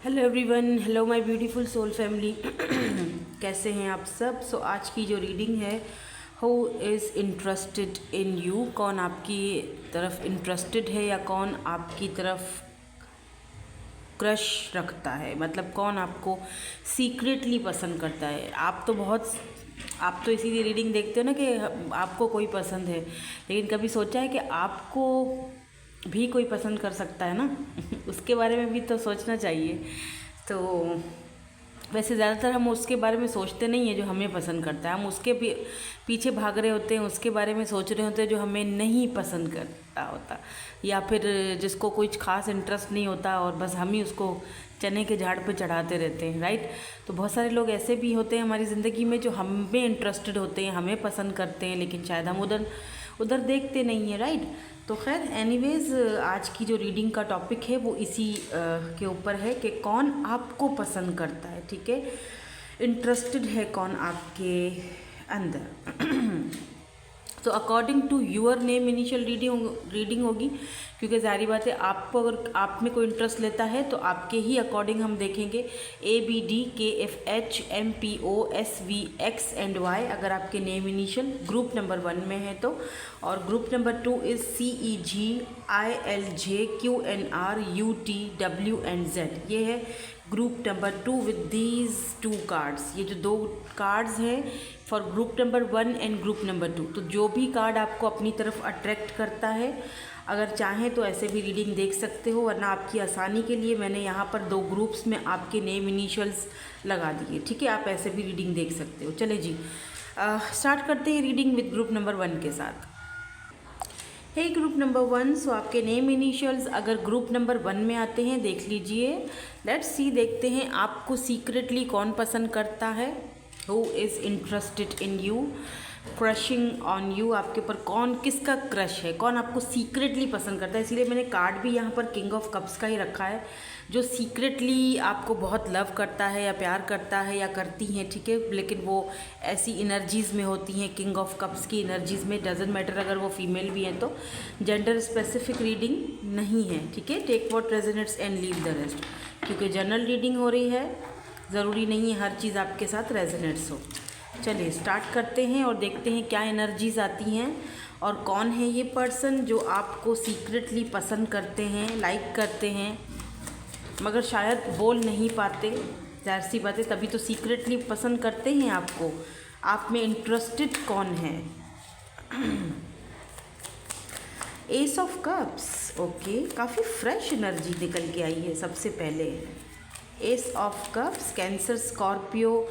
Hello everyone, hello my beautiful soul family. कैसे हैं आप सब? आज की जो रीडिंग है, who is interested in you, कौन आपकी तरफ इंटरेस्टेड है या कौन आपकी तरफ क्रश रखता है, मतलब कौन आपको सीक्रेटली पसंद करता है। आप तो इसीलिए रीडिंग देखते हो ना कि आपको कोई पसंद है, लेकिन कभी सोचा है कि आपको भी कोई पसंद कर सकता है ना? उसके बारे में भी तो सोचना चाहिए। तो वैसे ज़्यादातर हम उसके बारे में सोचते नहीं हैं जो हमें पसंद करता है, हम उसके पीछे भाग रहे होते हैं, उसके बारे में सोच रहे होते हैं जो हमें नहीं पसंद करता होता, या फिर जिसको कुछ खास इंटरेस्ट नहीं होता और बस हम ही उसको चने के झाड़ पे चढ़ाते रहते हैं, राइट। तो बहुत सारे लोग ऐसे भी होते हैं हमारी ज़िंदगी में जो हम में इंटरेस्टेड होते हैं, हमें पसंद करते हैं, लेकिन शायद हम उधर उधर देखते नहीं हैं, राइट। तो खैर एनीवेज, आज की जो रीडिंग का टॉपिक है वो इसी के ऊपर है कि कौन आपको पसंद करता है, ठीक है, इंटरेस्टेड है कौन आपके अंदर। तो according to your name initial reading होगी, क्योंकि जाहिर बात है आपको अगर आप में कोई इंटरेस्ट लेता है तो आपके ही अकॉर्डिंग हम देखेंगे। ABDKFHMPOSVX and Y अगर आपके नेम इनिशियल ग्रुप नंबर 1 में है तो, और ग्रुप नंबर 2 इज़ CEGILJQNRUTWNZ, ये है group number 2 with these 2 cards. ये जो 2 कार्ड्स हैं for group number 1 and group number 2। तो जो भी कार्ड आपको अपनी तरफ अट्रैक्ट करता है, अगर चाहें तो ऐसे भी रीडिंग देख सकते हो, वरना आपकी आसानी के लिए मैंने यहाँ पर 2 ग्रुप्स में आपके नेम इनिशियल्स लगा दिए, ठीक है। आप ऐसे भी रीडिंग देख सकते हो। चले जी, स्टार्ट करते हैं रीडिंग विद ग्रुप नंबर 1 के साथ। हे ग्रुप नंबर 1, सो आपके नेम इनिशियल्स अगर ग्रुप नंबर 1 में आते हैं, देख लीजिए। लेट्स सी, देखते हैं आपको सीक्रेटली कौन पसंद करता है। Who is interested in you, crushing on you, आपके ऊपर कौन, किसका क्रश है, कौन आपको सीक्रेटली पसंद करता है। इसीलिए मैंने कार्ड भी यहाँ पर किंग ऑफ कप्स का ही रखा है, जो सीक्रेटली आपको बहुत लव करता है या प्यार करता है या करती हैं, ठीक है, लेकिन वो ऐसी एनर्जीज़ में होती हैं। किंग ऑफ कप्स की एनर्जीज़ में डजेंट मैटर अगर वो फीमेल भी हैं तो, जेंडर स्पेसिफिक रीडिंग नहीं है, ठीक है। Take what resonates and leave the rest, क्योंकि जनरल रीडिंग हो रही है, ज़रूरी नहीं है हर चीज़ आपके साथ रेजोनेट्स हो। चलिए स्टार्ट करते हैं और देखते हैं क्या एनर्जीज़ आती हैं और कौन है ये पर्सन जो आपको सीक्रेटली पसंद करते हैं, लाइक करते हैं, मगर शायद बोल नहीं पाते। जाहिर सी बात है, तभी तो सीक्रेटली पसंद करते हैं आपको। आप में इंटरेस्टेड कौन है? एस ऑफ कप्स, ओके, काफ़ी फ्रेश एनर्जी निकल के आई है। सबसे पहले S of cups, cancer, Scorpio,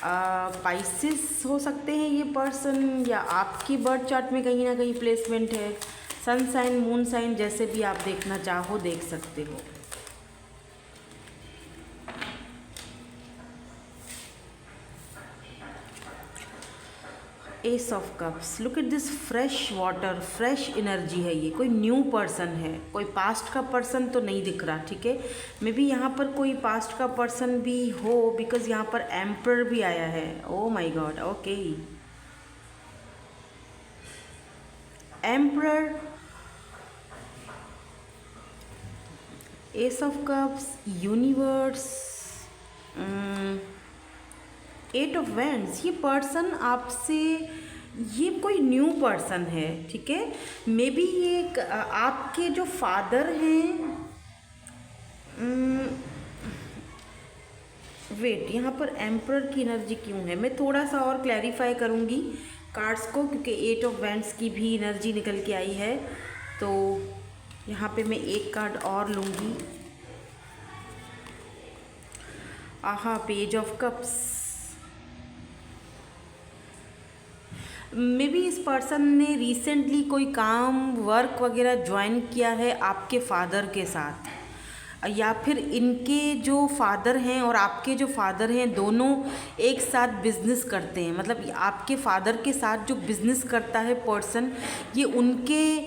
Pisces हो सकते हैं ये पर्सन, या आपकी बर्थ चार्ट में कहीं ना कहीं प्लेसमेंट है। सन साइन, मून साइन, जैसे भी आप देखना चाहो देख सकते हो। S of cups, look at this fresh water, fresh energy है। ये कोई न्यू पर्सन है, कोई पास्ट का पर्सन तो नहीं दिख रहा, ठीक है। मे बी यहाँ पर कोई पास्ट का पर्सन भी हो, बिकॉज यहाँ पर एम्परर भी आया है। Oh my God, okay, emperor, S of cups, universe, 8 of wands. ये पर्सन आपसे, ये कोई न्यू पर्सन है, ठीक है। मे बी ये आपके जो फादर हैं, वेट, यहाँ पर एम्परर की एनर्जी क्यों है? मैं थोड़ा सा और क्लैरिफाई करूँगी कार्ड्स को, क्योंकि 8 ऑफ वैंड्स की भी एनर्जी निकल के आई है। तो यहाँ पे मैं एक कार्ड और लूँगी। आहा, page of cups. May be इस पर्सन ने रिसेंटली कोई काम, वर्क वगैरह ज्वाइन किया है आपके फादर के साथ, या फिर इनके जो फादर हैं और आपके जो फादर हैं दोनों एक साथ बिजनेस करते हैं। मतलब आपके फादर के साथ जो बिजनेस करता है पर्सन, ये उनके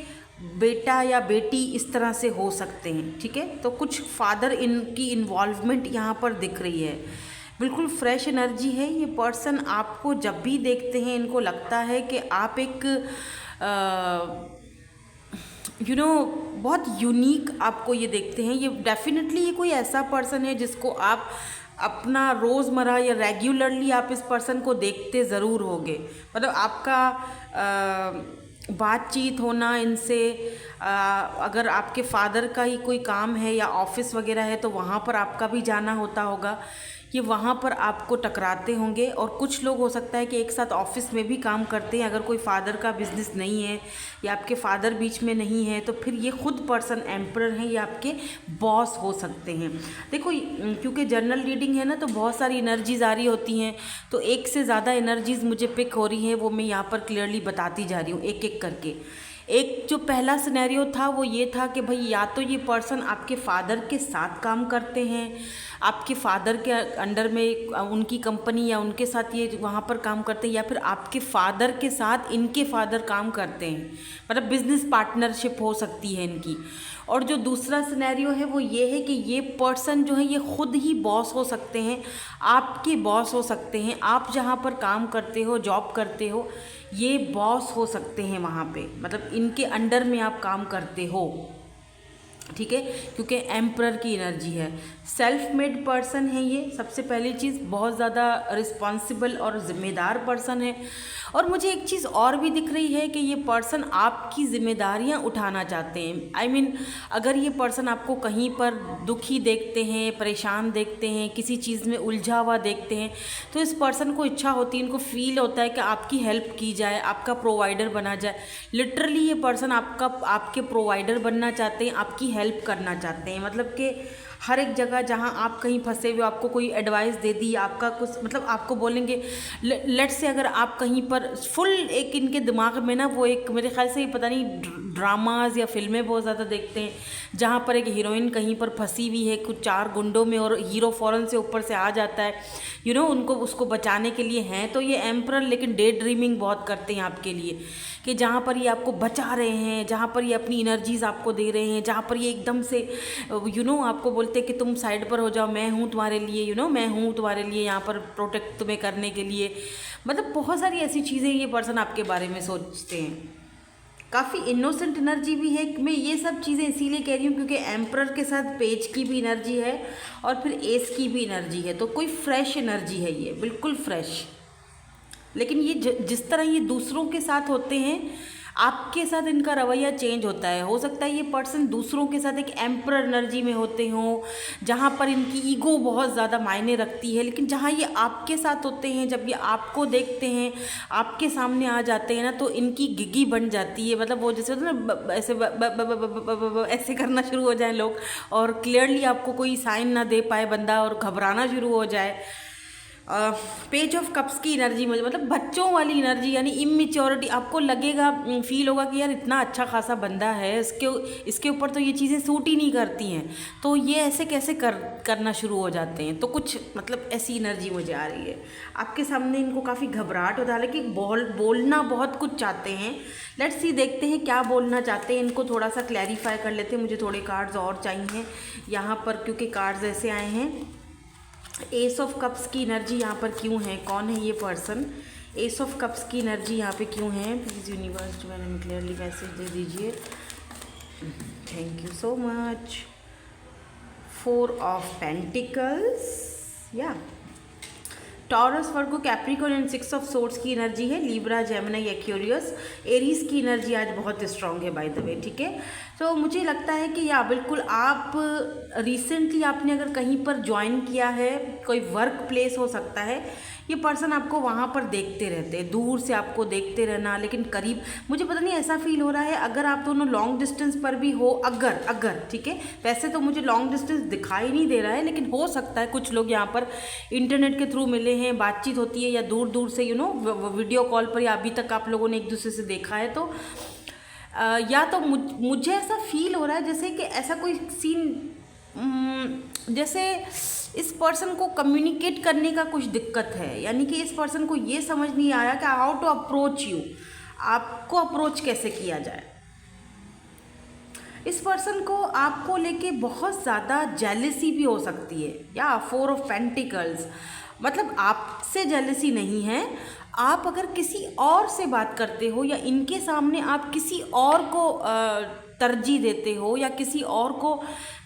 बेटा या बेटी इस तरह से हो सकते हैं, ठीक है। तो कुछ फादर इनकी इन्वॉल्वमेंट यहाँ पर दिख रही है। बिल्कुल फ्रेश एनर्जी है। ये पर्सन आपको जब भी देखते हैं इनको लगता है कि आप एक बहुत यूनिक आपको ये देखते हैं। ये डेफिनेटली ये कोई ऐसा पर्सन है जिसको आप अपना रोज़मर्रा या रेगुलरली आप इस पर्सन को देखते ज़रूर होगे। मतलब आपका बातचीत होना इनसे, अगर आपके फादर का ही कोई काम है या ऑफिस वगैरह है तो वहाँ पर आपका भी जाना होता होगा, ये वहाँ पर आपको टकराते होंगे। और कुछ लोग हो सकता है कि एक साथ ऑफिस में भी काम करते हैं। अगर कोई फादर का बिजनेस नहीं है या आपके फादर बीच में नहीं है तो फिर ये खुद पर्सन एम्परर हैं, ये आपके बॉस हो सकते हैं। देखो क्योंकि जर्नल रीडिंग है ना, तो बहुत सारी एनर्जीज आ रही होती हैं, तो एक से ज़्यादा एनर्जीज मुझे पिक हो रही हैं, वो मैं यहाँ पर क्लियरली बताती जा रही हूँ एक एक करके। एक जो पहला सिनेरियो था वो ये था कि भाई या तो ये पर्सन आपके फादर के साथ काम करते हैं, आपके फादर के अंडर में उनकी कंपनी या उनके साथ ये वहाँ पर काम करते हैं, या फिर आपके फादर के साथ इनके फादर काम करते हैं, मतलब बिजनेस पार्टनरशिप हो सकती है इनकी। और जो दूसरा सिनेरियो है वो ये है कि ये पर्सन जो है ये खुद ही बॉस हो सकते हैं, आपके बॉस हो सकते हैं। आप जहाँ पर काम करते हो, जॉब करते हो, ये बॉस हो सकते हैं वहाँ पे, मतलब इनके अंडर में आप काम करते हो, ठीक है, क्योंकि एम्परर की एनर्जी है। सेल्फ मेड पर्सन है ये, सबसे पहली चीज़ बहुत ज़्यादा रिस्पॉन्सिबल और ज़िम्मेदार पर्सन है। और मुझे एक चीज़ और भी दिख रही है कि ये पर्सन आपकी ज़िम्मेदारियां उठाना चाहते हैं। आई मीन अगर ये पर्सन आपको कहीं पर दुखी देखते हैं, परेशान देखते हैं, किसी चीज़ में उलझा हुआ देखते हैं, तो इस पर्सन को इच्छा होती है, इनको फील होता है कि आपकी हेल्प की जाए, आपका प्रोवाइडर बना जाए। लिटरली ये पर्सन आपके प्रोवाइडर बनना चाहते हैं, आपकी हेल्प करना चाहते हैं। मतलब कि हर एक जगह जहाँ आप कहीं फंसे हुए, आपको कोई एडवाइस दे दी, आपका कुछ मतलब आपको बोलेंगे, लेट्स से अगर आप कहीं पर फुल एक इनके दिमाग में ना वो एक, मेरे ख्याल से ये पता नहीं ड्रामाज या फिल्में बहुत ज़्यादा देखते हैं जहाँ पर एक हीरोइन कहीं पर फंसी हुई है कुछ 4 गुंडों में और हीरो फ़ौरन से ऊपर से आ जाता है, उनको उसको बचाने के लिए हैं। तो ये एम्परर लेकिन डे ड्रीमिंग बहुत करते हैं आपके लिए, कि जहाँ पर ये आपको बचा रहे हैं, जहाँ पर ये अपनी एनर्जीज आपको दे रहे हैं, जहाँ पर ये एकदम से आपको बोलते हैं कि तुम साइड पर हो जाओ, मैं हूँ तुम्हारे लिए, मैं हूँ तुम्हारे लिए यहाँ पर प्रोटेक्ट तुम्हें करने के लिए। मतलब बहुत सारी ऐसी चीज़ें ये पर्सन आपके बारे में सोचते हैं। काफ़ी इनोसेंट एनर्जी भी है। मैं ये सब चीज़ें इसीलिए कह रही हूँ क्योंकि एम्परर के साथ पेज की भी एनर्जी है और फिर एस की भी एनर्जी है, तो कोई फ्रेश एनर्जी है, ये बिल्कुल फ्रेश। लेकिन ये जिस तरह ये दूसरों के साथ होते हैं, आपके साथ इनका रवैया चेंज होता है। हो सकता है ये पर्सन दूसरों के साथ एक एम्परर एनर्जी में होते हों, जहाँ पर इनकी ईगो बहुत ज़्यादा मायने रखती है, लेकिन जहाँ ये आपके साथ होते हैं, जब ये आपको देखते हैं, आपके सामने आ जाते हैं ना, तो इनकी गिगी बन जाती है। मतलब वो जैसे होता है ना, ऐसे ऐसे करना शुरू हो जाए लोग, और क्लियरली आपको कोई साइन ना दे पाए बंदा और घबराना शुरू हो जाए। पेज ऑफ कप्स की एनर्जी में मतलब बच्चों वाली एनर्जी, यानी इमेच्योरिटी। आपको लगेगा, फील होगा कि यार इतना अच्छा खासा बंदा है, इसके ऊपर तो ये चीज़ें सूट ही नहीं करती हैं, तो ये ऐसे कैसे करना शुरू हो जाते हैं। तो कुछ मतलब ऐसी एनर्जी मुझे आ रही है। आपके सामने इनको काफ़ी घबराहट होता है, हालांकि बोलना बहुत कुछ चाहते हैं। लेट्स सी, देखते हैं क्या बोलना चाहते हैं। इनको थोड़ा सा क्लैरिफाई कर लेते हैं। मुझे थोड़े कार्ड्स और चाहिए यहाँ पर, क्योंकि कार्ड्स ऐसे आए हैं। एस ऑफ कप्स की एनर्जी यहाँ पर क्यों है, कौन है ये पर्सन, एस ऑफ कप्स की एनर्जी यहाँ पे क्यों है। प्लीज़ यूनिवर्स जो मैंने क्लियरली मैसेज दे दीजिए। Thank you so much. 4 of pentacles, या Taurus, Virgo, Capricorn and 6 of swords की एनर्जी है। लिब्रा, जेमिनी, एक्वेरियस, एरीज की एनर्जी आज बहुत स्ट्रांग है बाय द वे, ठीक है। तो मुझे लगता है कि या बिल्कुल आप रिसेंटली आपने अगर कहीं पर ज्वाइन किया है, कोई वर्क प्लेस हो सकता है, ये पर्सन आपको वहाँ पर देखते रहते हैं, दूर से आपको देखते रहना, लेकिन करीब मुझे पता नहीं ऐसा फील हो रहा है। अगर आप दोनों लॉन्ग डिस्टेंस पर भी हो, अगर ठीक है, वैसे तो मुझे लॉन्ग डिस्टेंस दिखाई नहीं दे रहा है, लेकिन हो सकता है कुछ लोग यहाँ पर इंटरनेट के थ्रू मिले हैं, बातचीत होती है, या दूर दूर से वीडियो कॉल पर, या अभी तक आप लोगों ने एक दूसरे से देखा है। तो या तो मुझे ऐसा फील हो रहा है जैसे कि ऐसा कोई सीन, जैसे इस पर्सन को कम्युनिकेट करने का कुछ दिक्कत है, यानी कि इस पर्सन को ये समझ नहीं आया कि हाउ टू अप्रोच यू, आपको अप्रोच कैसे किया जाए। इस पर्सन को आपको लेके बहुत ज़्यादा जेलसी भी हो सकती है, या 4 ऑफ पेंटिकल्स, मतलब आपसे जेलसी नहीं है, आप अगर किसी और से बात करते हो या इनके सामने आप किसी और को तरजीह देते हो या किसी और को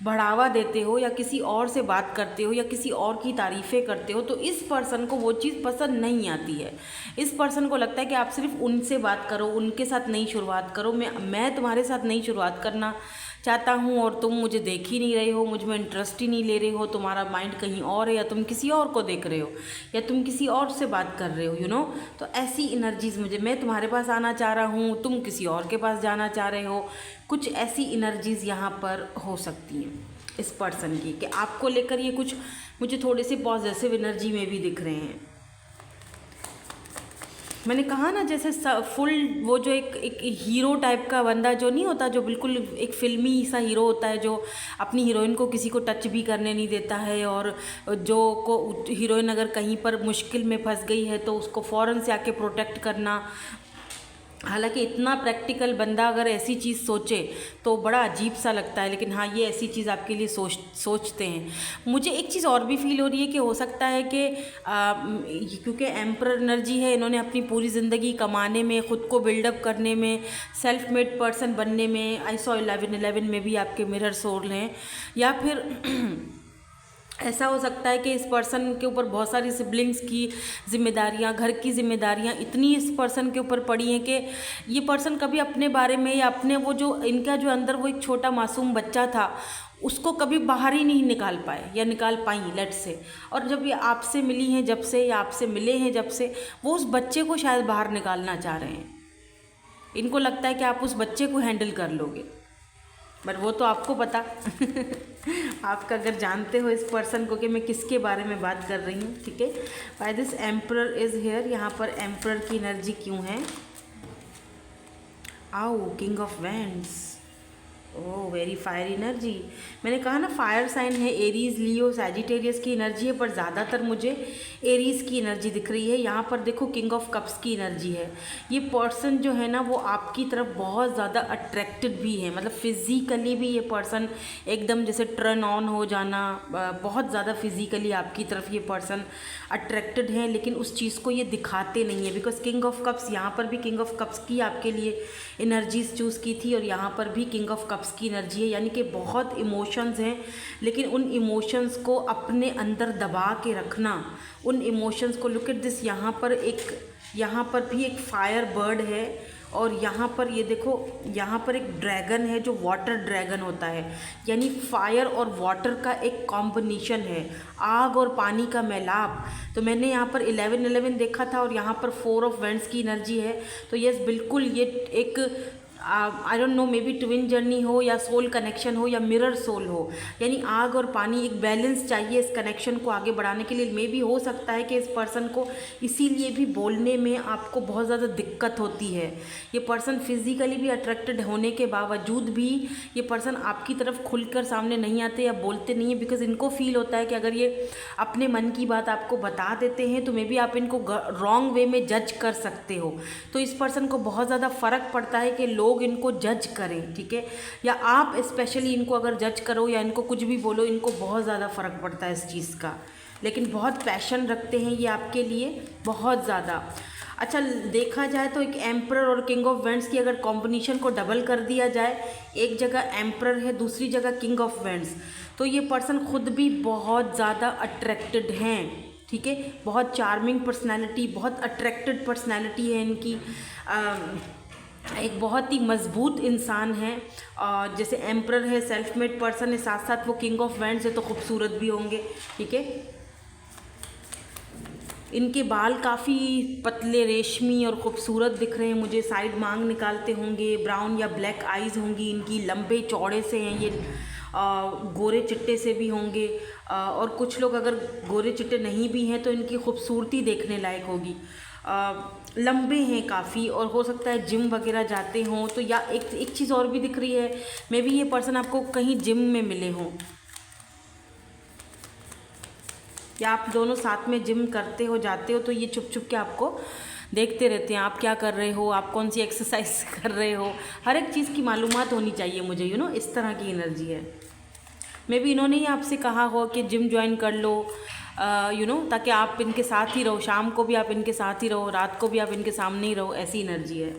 बढ़ावा देते हो या किसी और से बात करते हो या किसी और की तारीफ़ें करते हो, तो इस पर्सन को वो चीज़ पसंद नहीं आती है। इस पर्सन को लगता है कि आप सिर्फ उनसे बात करो, उनके साथ नई शुरुआत करो, मैं तुम्हारे साथ नई शुरुआत करना चाहता हूँ और तुम मुझे देख ही नहीं रहे हो, मुझ में इंटरेस्ट ही नहीं ले रहे हो, तुम्हारा माइंड कहीं और है या तुम किसी और को देख रहे हो या तुम किसी और से बात कर रहे हो, यू नो। तो ऐसी एनर्जीज़ मैं तुम्हारे पास आना चाह रहा हूँ, तुम किसी और के पास जाना चाह रहे हो, कुछ ऐसी एनर्जीज़ यहाँ पर हो सकती हैं इस पर्सन की कि आपको लेकर ये कुछ मुझे थोड़े से पॉजिटिव एनर्जी में भी दिख रहे हैं। मैंने कहा ना जैसे फुल वो जो एक हीरो टाइप का बंदा जो नहीं होता, जो बिल्कुल एक फिल्मी सा हीरो होता है, जो अपनी हीरोइन को किसी को टच भी करने नहीं देता है, और जो को हीरोइन अगर कहीं पर मुश्किल में फंस गई है तो उसको फ़ौरन से आके प्रोटेक्ट करना। हालांकि इतना प्रैक्टिकल बंदा अगर ऐसी चीज़ सोचे तो बड़ा अजीब सा लगता है, लेकिन हाँ ये ऐसी चीज़ आपके लिए सोचते हैं। मुझे एक चीज़ और भी फील हो रही है कि हो सकता है कि क्योंकि एम्परर एनर्जी है, इन्होंने अपनी पूरी ज़िंदगी कमाने में, ख़ुद को बिल्डअप करने में, सेल्फ मेड पर्सन बनने में, आई सॉ 11 में भी आपके मिरर सोल हैं, या फिर ऐसा हो सकता है कि इस पर्सन के ऊपर बहुत सारी सिबलिंग्स की जिम्मेदारियां, घर की जिम्मेदारियां इतनी इस पर्सन के ऊपर पड़ी हैं कि ये पर्सन कभी अपने बारे में या अपने वो जो इनका जो अंदर वो एक छोटा मासूम बच्चा था उसको कभी बाहर ही नहीं निकाल पाए या निकाल पाई, लेट से। और जब ये आपसे मिली हैं जब से, या आपसे मिले हैं जब से, वो उस बच्चे को शायद बाहर निकालना चाह रहे हैं। इनको लगता है कि आप उस बच्चे को हैंडल कर लोगे, बट वो तो आपको पता आपका अगर जानते हो इस पर्सन को कि मैं किसके बारे में बात कर रही हूँ, ठीक है। By this emperor is here, यहाँ पर एम्परर की एनर्जी क्यों है? आओ king of wands, oh very fire energy. मैंने कहा ना फायर साइन है, एरीज, लियो, सैजिटेरियस की एनर्जी है, पर ज़्यादातर मुझे एरीज की एनर्जी दिख रही है। यहाँ पर देखो किंग ऑफ कप्स की एनर्जी है। ये पर्सन जो है ना वो आपकी तरफ बहुत ज़्यादा अट्रैक्टेड भी है, मतलब फिज़िकली भी ये पर्सन एकदम जैसे टर्न ऑन हो जाना, बहुत ज़्यादा फिज़िकली आपकी तरफ ये पर्सन अट्रैक्टेड है, लेकिन उस चीज़ को ये दिखाते नहीं है। बिकॉज किंग ऑफ कप्स, यहाँ पर भी किंग ऑफ कप्स की आपके लिए एनर्जीज चूज़ की थी और यहाँ पर भी किंग ऑफ कप्स की एनर्जी है, यानी कि बहुत इमोशंस हैं, लेकिन उन इमोशंस को अपने अंदर दबा के रखना, उन इमोशंस को, लुक एट दिस, यहाँ पर भी एक फायर बर्ड है, और यहाँ पर ये देखो, यहाँ पर एक ड्रैगन है जो वाटर ड्रैगन होता है, यानी फायर और वाटर का एक कॉम्बिनेशन है, आग और पानी का मेलाप। तो मैंने यहाँ पर 11 देखा था और यहाँ पर 4 ऑफ वैंड्स की एनर्जी है। तो यस बिल्कुल ये एक I don't know, may be twin journey हो या सोल कनेक्शन हो या मिरर सोल हो, यानी आग और पानी, एक बैलेंस चाहिए इस कनेक्शन को आगे बढ़ाने के लिए। मे बी हो सकता है कि इस पर्सन को इसीलिए भी बोलने में आपको बहुत ज़्यादा दिक्कत होती है। ये पर्सन फिज़िकली भी अट्रैक्टेड होने के बावजूद भी ये पर्सन आपकी तरफ खुलकर सामने नहीं आते या बोलते नहीं है, बिकॉज इनको फील होता है कि अगर ये अपने मन की बात आपको बता देते हैं तो मे बी आप इनको रॉन्ग वे में जज कर सकते हो। तो इस पर्सन को बहुत ज़्यादा फ़र्क पड़ता है कि लोग इनको जज करें, ठीक है, या आप स्पेशली इनको अगर जज करो या इनको कुछ भी बोलो, इनको बहुत ज़्यादा फ़र्क पड़ता है इस चीज़ का। लेकिन बहुत पैशन रखते हैं ये आपके लिए, बहुत ज़्यादा। अच्छा देखा जाए तो एक एम्परर और किंग ऑफ वैंड्स की अगर कॉम्बिनेशन को डबल कर दिया जाए, एक जगह एम्परर है, दूसरी जगह किंग ऑफ वैंड्स, तो ये पर्सन खुद भी बहुत ज़्यादा अट्रैक्टेड हैं, ठीक है, बहुत चार्मिंग पर्सनैलिटी, बहुत अट्रैक्टेड पर्सनैलिटी है इनकी, एक बहुत ही मजबूत इंसान है। और जैसे एम्परर है, सेल्फ मेड पर्सन है, साथ साथ वो किंग ऑफ वैंड्स है, तो खूबसूरत भी होंगे, ठीक है। इनके बाल काफ़ी पतले, रेशमी और ख़ूबसूरत दिख रहे हैं मुझे, साइड मांग निकालते होंगे, ब्राउन या ब्लैक आइज़ होंगी इनकी, लंबे चौड़े से हैं ये, गोरे चिट्टे से भी होंगे, और कुछ लोग अगर गोरे चिट्टे नहीं भी हैं तो इनकी खूबसूरती देखने लायक होगी। लंबे हैं काफ़ी, और हो सकता है जिम वगैरह जाते हों तो, या एक चीज़ और भी दिख रही है, मे बी ये पर्सन आपको कहीं जिम में मिले हों, या आप दोनों साथ में जिम करते हो, जाते हो, तो ये छुप छुप के आपको देखते रहते हैं, आप क्या कर रहे हो, आप कौन सी एक्सरसाइज कर रहे हो, हर एक चीज़ की मालूमात होनी चाहिए मुझे, यू नो, इस तरह की एनर्जी है। मे बी इन्होंने ही आपसे कहा हो कि जिम ज्वाइन कर लो, यू नो, ताकि आप इनके साथ ही रहो, शाम को भी आप इनके साथ ही रहो, रात को भी आप इनके सामने ही रहो, ऐसी एनर्जी है।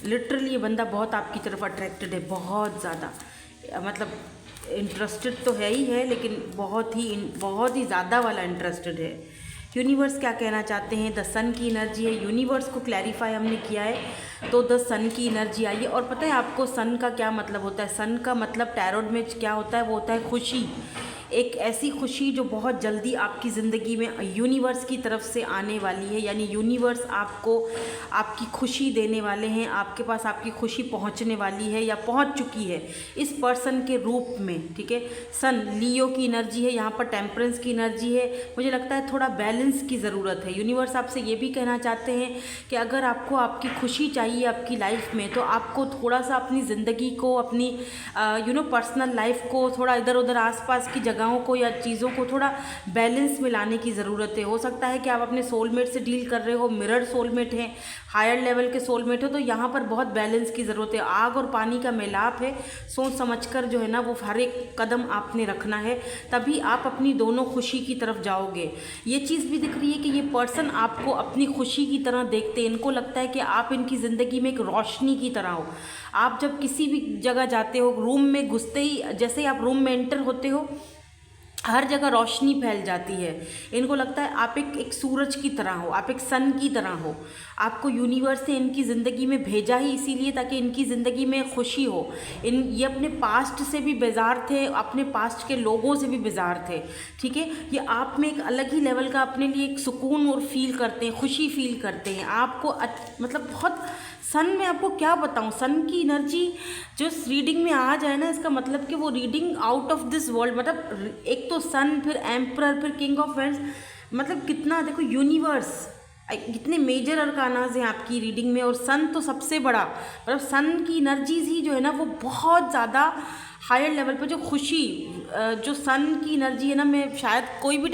लिटरली ये बंदा बहुत आपकी तरफ अट्रैक्टेड है, बहुत ज़्यादा, मतलब इंटरेस्टेड तो है ही है, लेकिन बहुत ही ज़्यादा वाला इंटरेस्टेड है। यूनिवर्स क्या कहना चाहते हैं, द सन की एनर्जी है, यूनिवर्स को क्लैरिफाई हमने किया है, तो द सन की एनर्जी आई है। और पता है आपको सन का क्या मतलब होता है? सन का मतलब टैरोट में क्या होता है? वो होता है खुशी, एक ऐसी खुशी जो बहुत जल्दी आपकी ज़िंदगी में यूनिवर्स की तरफ से आने वाली है, यानी यूनिवर्स आपको आपकी खुशी देने वाले हैं, आपके पास आपकी खुशी पहुंचने वाली है या पहुंच चुकी है इस पर्सन के रूप में, ठीक है। सन लियो की एनर्जी है, यहाँ पर टेम्परेंस की एनर्जी है। मुझे लगता है थोड़ा बैलेंस की ज़रूरत है। यूनिवर्स आपसे ये भी कहना चाहते हैं कि अगर आपको आपकी खुशी चाहिए आपकी लाइफ में, तो आपको थोड़ा सा अपनी ज़िंदगी को, अपनी पर्सनल लाइफ को, थोड़ा इधर उधर आसपास की जगहों को या चीज़ों को थोड़ा बैलेंस में लाने की ज़रूरत है। हो सकता है कि आप अपने सोलमेट से डील कर रहे हो, मिरर सोलमेट हैं, हायर लेवल के सोलमेट हो, तो यहाँ पर बहुत बैलेंस की ज़रूरत है। आग और पानी का मेलाप है, सोच समझकर जो है ना वो हर एक कदम आपने रखना है, तभी आप अपनी दोनों खुशी की तरफ जाओगे। ये चीज़ भी दिख रही है कि ये पर्सन आपको अपनी खुशी की तरह देखते हैं, इनको लगता है कि आप इनकी ज़िंदगी में एक रोशनी की तरह हो। आप जब किसी भी जगह जाते हो, रूम में घुसते ही, जैसे ही आप रूम में एंटर होते हो, हर जगह रोशनी फैल जाती है। इनको लगता है आप एक सूरज की तरह हो, आप एक सन की तरह हो। आपको यूनिवर्स ने इनकी ज़िंदगी में भेजा ही इसीलिए ताकि इनकी ज़िंदगी में खुशी हो। ये अपने पास्ट से भी बेजार थे, अपने पास्ट के लोगों से भी बेजार थे, ठीक है। ये आप में एक अलग ही लेवल का अपने लिए एक सुकून और फील करते हैं, खुशी फील करते हैं। आपको मतलब बहुत सन में आपको क्या बताऊं, सन की एनर्जी जो इस रीडिंग में आ जाए ना, इसका मतलब कि वो reading out of this world, मतलब एक तो सन, फिर एम्परर, फिर किंग ऑफ वेंड्स, मतलब कितना देखो यूनिवर्स, कितने मेजर अरकानाज हैं आपकी रीडिंग में, और सन तो सबसे बड़ा, मतलब सन की एनर्जीज ही जो है ना वो बहुत ज़्यादा हायर लेवल पे जो खुशी, जो सन की एनर्जी है ना, मैं शायद कोई भी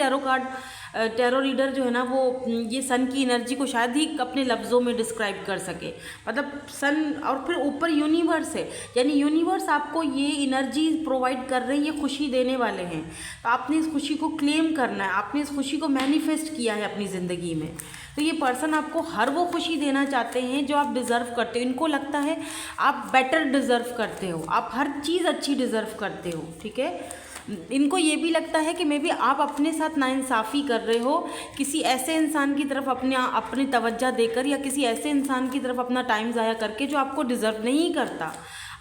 टैरो रीडर जो है ना वो ये सन की एनर्जी को शायद ही अपने लफ्ज़ों में डिस्क्राइब कर सके। मतलब सन और फिर ऊपर यूनिवर्स है, यानी यूनिवर्स आपको ये एनर्जी प्रोवाइड कर रहे हैं, ये खुशी देने वाले हैं। तो आपने इस खुशी को क्लेम करना है, आपने इस खुशी को मैनिफेस्ट किया है अपनी ज़िंदगी में। तो ये पर्सन आपको हर वो खुशी देना चाहते हैं जो आप डिज़र्व करते हो। इनको लगता है आप बेटर डिज़र्व करते हो, आप हर चीज़ अच्छी डिज़र्व करते हो, ठीक है। इनको ये भी लगता है कि मे बी आप अपने साथ नाइंसाफ़ी कर रहे हो, किसी ऐसे इंसान की तरफ अपनी तवज्जो देकर, या किसी ऐसे इंसान की तरफ अपना टाइम ज़ाया करके जो आपको डिज़र्व नहीं करता।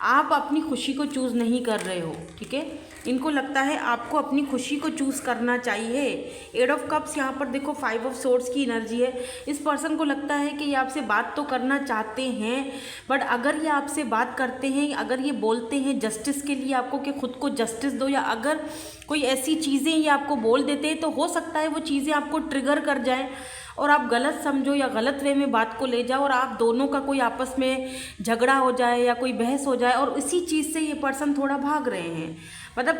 आप अपनी खुशी को चूज़ नहीं कर रहे हो, ठीक है। इनको लगता है आपको अपनी खुशी को चूज़ करना चाहिए। 8 ऑफ कप्स यहाँ पर देखो, 5 ऑफ सोर्ड्स की एनर्जी है। इस पर्सन को लगता है कि ये आपसे बात तो करना चाहते हैं, बट अगर ये आपसे बात करते हैं, अगर ये बोलते हैं जस्टिस के लिए आपको कि खुद को जस्टिस दो, या अगर कोई ऐसी चीज़ें ये आपको बोल देते हैं, तो हो सकता है वो चीज़ें आपको ट्रिगर कर जाएं और आप गलत समझो या गलत वे में बात को ले जाओ, और आप दोनों का कोई आपस में झगड़ा हो जाए या कोई बहस हो जाए, और इसी चीज़ से ये पर्सन थोड़ा भाग रहे हैं। मतलब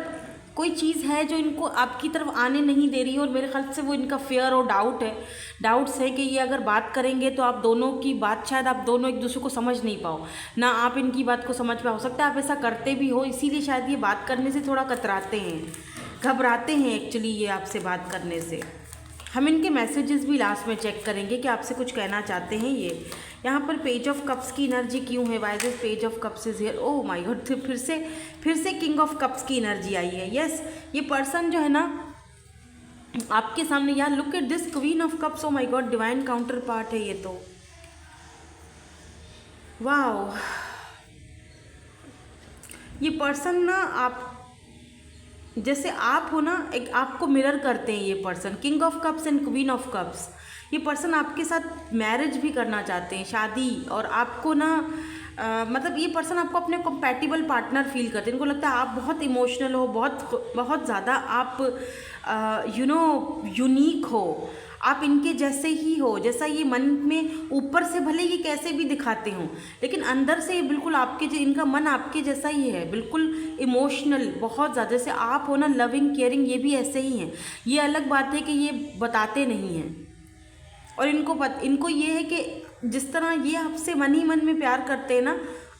कोई चीज़ है जो इनको आपकी तरफ आने नहीं दे रही है, और मेरे ख्याल से वो इनका फेयर और डाउट्स है कि ये अगर बात करेंगे तो आप दोनों की बात, शायद आप दोनों एक दूसरे को समझ नहीं पाओ, ना आप इनकी बात को समझ पाओ। हो सकता है आप ऐसा करते भी हो, इसीलिए शायद ये बात करने से थोड़ा कतराते हैं, घबराते हैं एक्चुअली ये आपसे बात करने से। हम इनके मैसेजेस भी लास्ट में चेक करेंगे कि आपसे कुछ कहना चाहते हैं ये। यहाँ पर पेज ऑफ कप्स की एनर्जी क्यों है? Why this page of cups is here? Oh my God, फिर से किंग ऑफ कप्स की एनर्जी आई है। यस, ये पर्सन जो है ना आपके सामने, यार look at this queen of cups, oh my God, divine counter part है ये तो। वाह, ये पर्सन ना आप जैसे आप हो ना, एक आपको मिरर करते हैं ये person. King of cups and queen of cups, ये पर्सन आपके साथ मैरिज भी करना चाहते हैं, शादी, और आपको ना मतलब ये पर्सन आपको अपने कंपैटिबल पार्टनर फील करते हैं। इनको लगता है आप बहुत इमोशनल हो, बहुत ज़्यादा आप यूनिक हो, आप इनके जैसे ही हो, जैसा ये मन में ऊपर से भले ये कैसे भी दिखाते हों, लेकिन अंदर से ये बिल्कुल इनका मन आपके जैसा ही है, बिल्कुल इमोशनल, बहुत ज़्यादा। जैसे आप हो ना लविंग केयरिंग, ये भी ऐसे ही हैं। ये अलग बात है कि ये बताते नहीं हैं, और इनको ये है कि जिस तरह ये आपसे मन ही मन में प्यार करते हैं ना,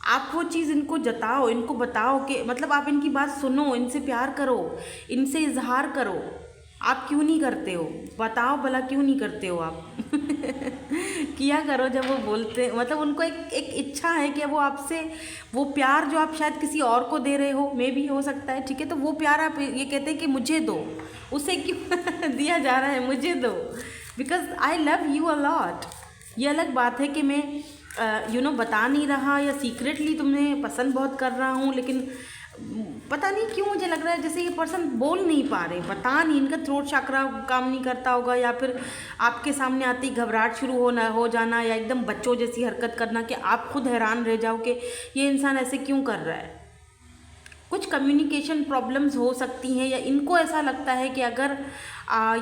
आप वो चीज़ इनको जताओ, इनको बताओ कि मतलब आप इनकी बात सुनो, इनसे प्यार करो, इनसे इजहार करो। आप क्यों नहीं करते हो? बताओ भला क्यों नहीं करते हो आप? किया करो जब वो बोलते, मतलब उनको एक एक इच्छा है कि वो आपसे वो प्यार जो आप शायद किसी और को दे रहे हो, मे भी हो सकता है, ठीक है, तो वो प्यार आप ये कहते हैं कि मुझे दो, उसे क्यों दिया जा रहा है, मुझे दो, because I love you a lot. ये अलग बात है कि मैं बता नहीं रहा या सीक्रेटली तुम्हें पसंद बहुत कर रहा हूँ, लेकिन पता नहीं क्यों मुझे लग रहा है जैसे ये पर्सन बोल नहीं पा रहे, पता नहीं इनका थ्रोट चक्रा काम नहीं करता होगा, या फिर आपके सामने आती घबराहट शुरू हो जाना, या एकदम बच्चों जैसी हरकत करना कि आप खुद हैरान रह जाओ कि ये इंसान ऐसे क्यों कर रहा है। कुछ कम्युनिकेशन प्रॉब्लम्स हो सकती हैं, या इनको ऐसा लगता है कि अगर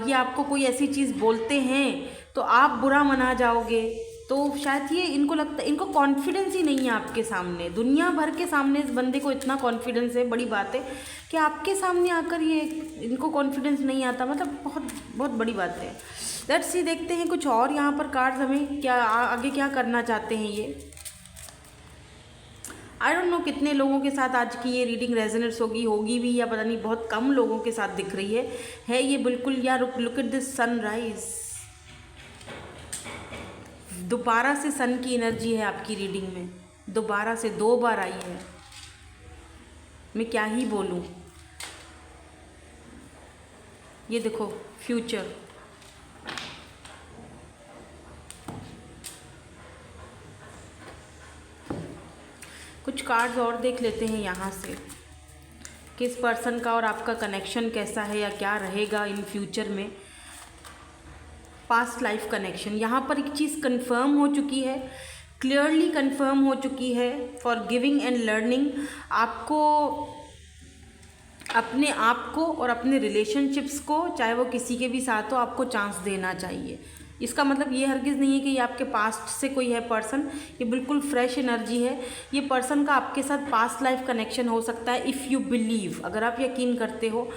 ये आपको कोई ऐसी चीज़ बोलते हैं तो आप बुरा मना जाओगे, तो शायद ये इनको लगता है, इनको कॉन्फिडेंस ही नहीं है आपके सामने, दुनिया भर के सामने इस बंदे को इतना कॉन्फिडेंस है, बड़ी बात है कि आपके सामने आकर ये इनको कॉन्फिडेंस नहीं आता, मतलब बहुत बहुत बड़ी बात है। लेट्स सी, देखते हैं कुछ और यहाँ पर कार्ड्स हमें क्या आगे क्या करना चाहते हैं ये। आई डोंट नो कितने लोगों के साथ आज की ये रीडिंग रेजोनेट्स होगी भी, या पता नहीं, बहुत कम लोगों के साथ दिख रही है ये बिल्कुल। या लुक एट दिस सनराइज, दोबारा से सन की एनर्जी है आपकी रीडिंग में, दोबारा से 2 बार आई है, मैं क्या ही बोलूँ। ये देखो फ्यूचर, कुछ कार्ड्स और देख लेते हैं यहाँ से, किस पर्सन का और आपका कनेक्शन कैसा है या क्या रहेगा इन फ्यूचर में। पास्ट लाइफ कनेक्शन, यहाँ पर एक चीज़ कंफर्म हो चुकी है, क्लियरली कंफर्म हो चुकी है। फॉर गिविंग एंड लर्निंग, आपको अपने आप को और अपने रिलेशनशिप्स को, चाहे वो किसी के भी साथ हो, आपको चांस देना चाहिए। इसका मतलब ये हरगिज़ नहीं है कि ये आपके पास्ट से कोई है पर्सन, ये बिल्कुल फ्रेश एनर्जी है। ये पर्सन का आपके साथ पास्ट लाइफ कनेक्शन हो सकता है इफ़ यू बिलीव, अगर आप यकीन करते हो।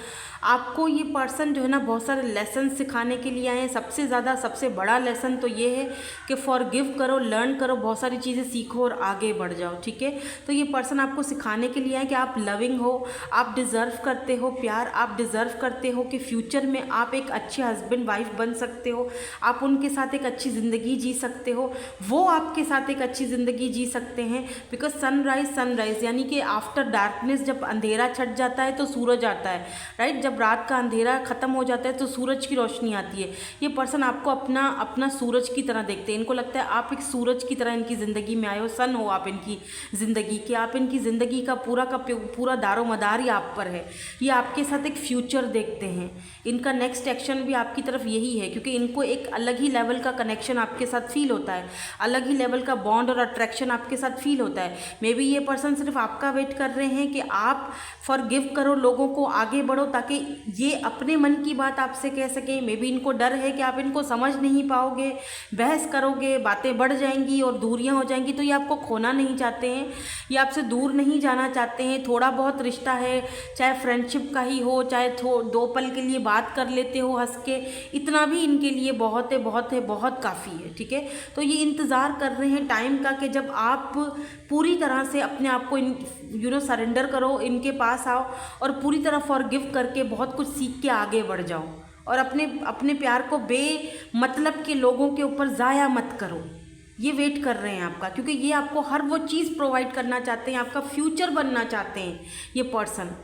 आपको ये पर्सन जो है ना बहुत सारे लेसन सिखाने के लिए आए हैं। सबसे ज़्यादा सबसे बड़ा लेसन तो ये है कि फॉरगिव करो, लर्न करो, बहुत सारी चीज़ें सीखो और आगे बढ़ जाओ, ठीक है। तो ये पर्सन आपको सिखाने के लिए आए कि आप लविंग हो, आप डिज़र्व करते हो प्यार, आप डिज़र्व करते हो कि फ्यूचर में आप एक अच्छे हस्बैंड वाइफ बन सकते हो, आप उनके साथ एक अच्छी ज़िंदगी जी सकते हो, वो आपके साथ एक अच्छी ज़िंदगी जी सकते हैं। बिकॉज सनराइज़ यानी कि आफ्टर डार्कनेस, जब अंधेरा छट जाता है तो सूरज आता है, राइट। जब रात का अंधेरा ख़त्म हो जाता है तो सूरज की रोशनी आती है। ये पर्सन आपको अपना सूरज की तरह देखते हैं। इनको लगता है आप एक सूरज की तरह इनकी ज़िंदगी में आए हो, सन हो आप इनकी ज़िंदगी के, आप इनकी ज़िंदगी का पूरा दारोमदार ही आप पर है। ये आपके साथ एक फ्यूचर देखते हैं। इनका नेक्स्ट एक्शन भी आपकी तरफ यही है, क्योंकि इनको एक अलग ही लेवल का कनेक्शन आपके साथ फील होता है, अलग ही लेवल का बॉन्ड और अट्रैक्शन आपके साथ फील होता है। मे बी ये पर्सन सिर्फ आपका वेट कर रहे हैं कि आप फॉरगिव करो लोगों को, आगे बढ़ो, ताकि ये अपने मन की बात आपसे कह सकें। मे बी इनको डर है कि आप इनको समझ नहीं पाओगे, बहस करोगे, बातें बढ़ जाएंगी और दूरियां हो जाएंगी, तो ये आपको खोना नहीं चाहते हैं, ये आपसे दूर नहीं जाना चाहते हैं। थोड़ा बहुत रिश्ता है, चाहे फ्रेंडशिप का ही हो, चाहे 2 पल के लिए बात कर लेते हो हंस के, इतना भी इनके लिए बहुत है, बहुत है, बहुत काफ़ी है, ठीक है। तो ये इंतज़ार कर रहे हैं टाइम का कि जब आप पूरी तरह से अपने आप को सरेंडर करो, इनके पास आओ और पूरी तरह फॉरगिव करके बहुत कुछ सीख के आगे बढ़ जाओ, और अपने प्यार को बेमतलब के लोगों के ऊपर ज़ाया मत करो। ये वेट कर रहे हैं आपका, क्योंकि ये आपको हर वो चीज़ प्रोवाइड करना चाहते हैं, आपका फ्यूचर बनना चाहते हैं ये person.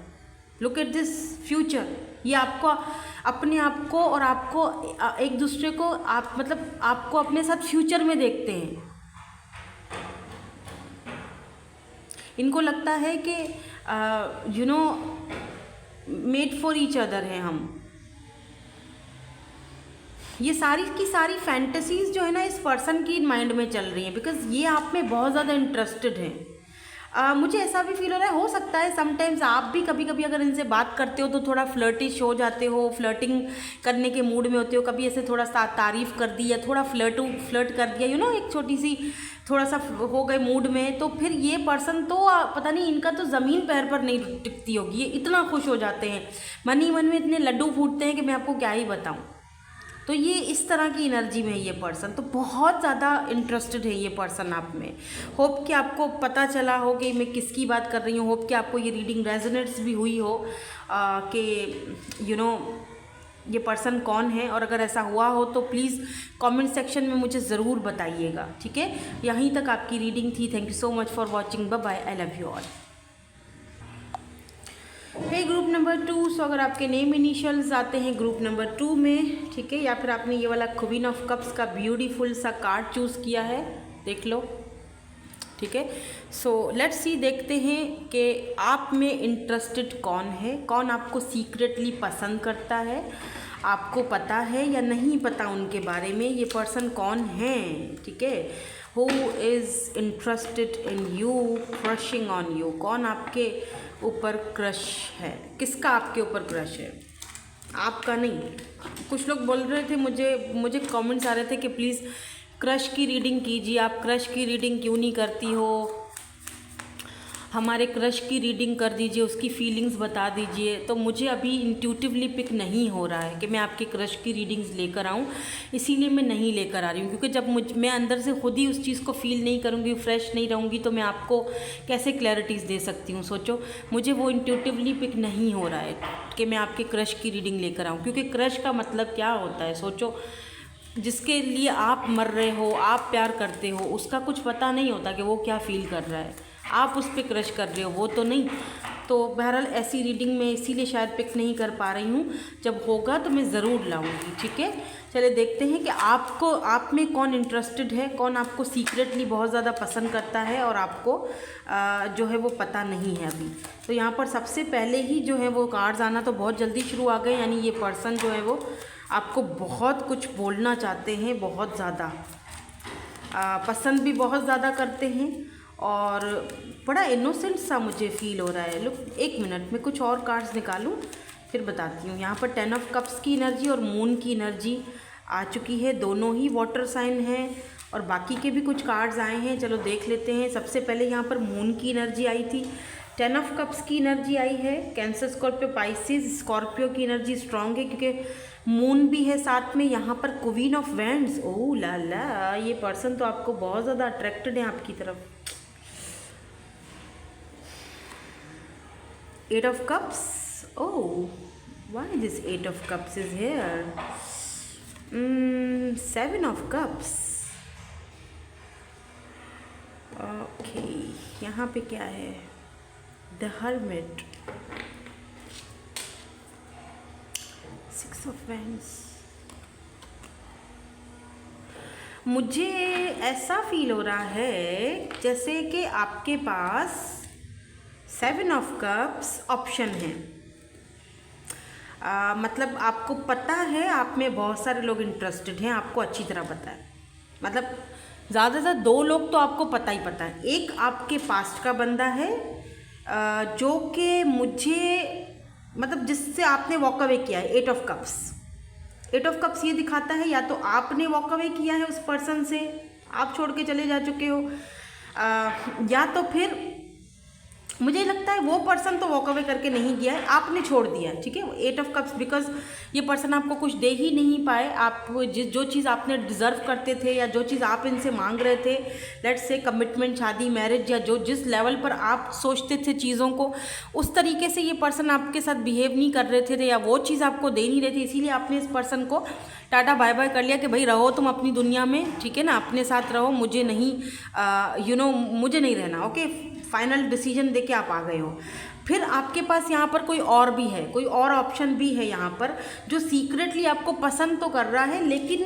Look at this future, ये आपको अपने आप को और आपको एक दूसरे को आपको अपने साथ फ्यूचर में देखते हैं। इनको लगता है कि मेड फॉर ईच अदर हैं हम। ये सारी की सारी फैंटेसीज़ जो है ना इस पर्सन की माइंड में चल रही हैं, बिकॉज ये आप में बहुत ज़्यादा इंटरेस्टेड हैं। मुझे ऐसा भी फील हो रहा है, हो सकता है समटाइम्स आप भी कभी कभी अगर इनसे बात करते हो तो थोड़ा फ्लर्टिश हो जाते हो, फ्लर्टिंग करने के मूड में होते हो। कभी ऐसे थोड़ा सा तारीफ़ कर दी या थोड़ा फ्लर्ट कर दिया, एक छोटी सी थोड़ा सा हो गए मूड में, तो फिर ये पर्सन तो पता नहीं, इनका तो ज़मीन पैर पर नहीं टिकती होगी, ये इतना खुश हो जाते हैं, मन ही मन में इतने लड्डू फूटते हैं कि मैं आपको क्या ही बताऊँ। तो ये इस तरह की एनर्जी में है ये पर्सन, तो बहुत ज़्यादा इंटरेस्टेड है ये पर्सन आप में। होप कि आपको पता चला हो कि मैं किसकी बात कर रही हूँ। होप कि आपको ये रीडिंग रेजोनेट्स भी हुई हो कि ये पर्सन कौन है, और अगर ऐसा हुआ हो तो प्लीज़ कमेंट सेक्शन में मुझे ज़रूर बताइएगा, ठीक है। यहीं तक आपकी रीडिंग थी। Thank you so much for watching. Bye bye. I love you all. Hey group number 2, so अगर आपके नेम इनिशियल्स आते हैं ग्रुप नंबर 2 में, ठीक है, या फिर आपने ये वाला क्वीन ऑफ कप्स का ब्यूटीफुल सा कार्ड चूज़ किया है, देख लो, ठीक है। सो लेट्स सी, देखते हैं कि आप में इंटरेस्टेड कौन है, कौन आपको सीक्रेटली पसंद करता है, आपको पता है या नहीं पता उनके बारे में, ये पर्सन कौन है, ठीक है। Who is interested in you, crushing on you, कौन आपके ऊपर क्रश है, किसका आपके ऊपर क्रश है, आपका नहीं। कुछ लोग बोल रहे थे, मुझे कमेंट्स आ रहे थे कि प्लीज़ क्रश की रीडिंग कीजिए, आप क्रश की रीडिंग क्यों नहीं करती हो, हमारे क्रश की रीडिंग कर दीजिए, उसकी फीलिंग्स बता दीजिए। तो मुझे अभी इंट्यूटिवली पिक नहीं हो रहा है कि मैं आपके क्रश की रीडिंग्स लेकर आऊँ, इसीलिए मैं नहीं लेकर आ रही हूँ, क्योंकि जब मैं अंदर से खुद ही उस चीज़ को फील नहीं करूँगी, फ्रेश नहीं रहूँगी, तो मैं आपको कैसे क्लैरिटीज़ दे सकती हूँ। सोचो, मुझे वो इंट्यूटिवली पिक नहीं हो रहा है कि मैं आपके क्रश की रीडिंग लेकर आऊँ, क्योंकि क्रश का मतलब क्या होता है, सोचो, जिसके लिए आप मर रहे हो, आप प्यार करते हो, उसका कुछ पता नहीं होता कि वो क्या फील कर रहा है, आप उस पर क्रश कर रहे हो, वो तो नहीं। तो बहरहाल ऐसी रीडिंग में इसीलिए शायद पिक नहीं कर पा रही हूँ, जब होगा तो मैं ज़रूर लाऊंगी, ठीक है। चलिए देखते हैं कि आप में कौन इंटरेस्टेड है, कौन आपको सीक्रेटली बहुत ज़्यादा पसंद करता है और आपको जो है वो पता नहीं है अभी। तो यहाँ पर सबसे पहले ही जो है वो कार्ड्स आना तो बहुत जल्दी शुरू आ गए, यानी ये पर्सन जो है वो आपको बहुत कुछ बोलना चाहते हैं, बहुत ज़्यादा पसंद भी बहुत ज़्यादा करते हैं, और बड़ा इनोसेंट सा मुझे फील हो रहा है। लुक, एक मिनट में कुछ और कार्ड्स निकालूं फिर बताती हूँ। यहाँ पर 10 ऑफ कप्स की एनर्जी और मून की एनर्जी आ चुकी है, दोनों ही वाटर साइन हैं, और बाकी के भी कुछ कार्ड्स आए हैं, चलो देख लेते हैं। सबसे पहले यहाँ पर मून की एनर्जी आई थी, 10 ऑफ कप्स की एनर्जी आई है, कैंसर, स्कॉर्पियो, पाइसिस। स्कॉर्पियो की एनर्जी स्ट्रांग है क्योंकि मून भी है साथ में। यहाँ पर क्वीन ऑफ वैंड्स, ओह ला ला, ये पर्सन तो आपको बहुत ज़्यादा अट्रैक्टेड है आपकी तरफ। 8 of cups, oh why this 8 of cups is here, 7 of cups, okay. यहाँ पे क्या है, द हर्मिट, 6 of wands। मुझे ऐसा फील हो रहा है जैसे कि आपके पास 7 ऑफ कप्स ऑप्शन है, मतलब आपको पता है आप में बहुत सारे लोग इंटरेस्टेड हैं, आपको अच्छी तरह पता है, मतलब ज़्यादा से ज़्यादा 2 लोग तो आपको पता ही पता है। एक आपके पास्ट का बंदा है जो कि मुझे, मतलब जिससे आपने वॉक अवे किया है। 8 ऑफ कप्स, 8 ऑफ कप्स ये दिखाता है या तो आपने वॉक अवे किया है उस पर्सन से, आप छोड़ के चले जा चुके हो, या तो फिर मुझे लगता है वो पर्सन तो वॉक अवे करके नहीं गया है, आपने छोड़ दिया है, ठीक है। 8 ऑफ कप्स, बिकॉज ये पर्सन आपको कुछ दे ही नहीं पाए, आप जो चीज़ आपने डिज़र्व करते थे या जो चीज़ आप इनसे मांग रहे थे, लेट्स से कमिटमेंट, शादी, मैरिज, या जिस लेवल पर आप सोचते थे चीज़ों को, उस तरीके से ये पर्सन आपके साथ बिहेव नहीं कर रहे थे या वो चीज़ आपको दे नहीं रहे थे, इसीलिए आपने इस पर्सन को टाटा बाय बाय कर लिया कि भाई रहो तुम अपनी दुनिया में, ठीक है ना, अपने साथ रहो, मुझे नहीं मुझे नहीं रहना, ओके। फाइनल डिसीजन देके आप आ गए हो। फिर आपके पास यहाँ पर कोई और भी है, कोई और ऑप्शन भी है यहाँ पर, जो सीक्रेटली आपको पसंद तो कर रहा है, लेकिन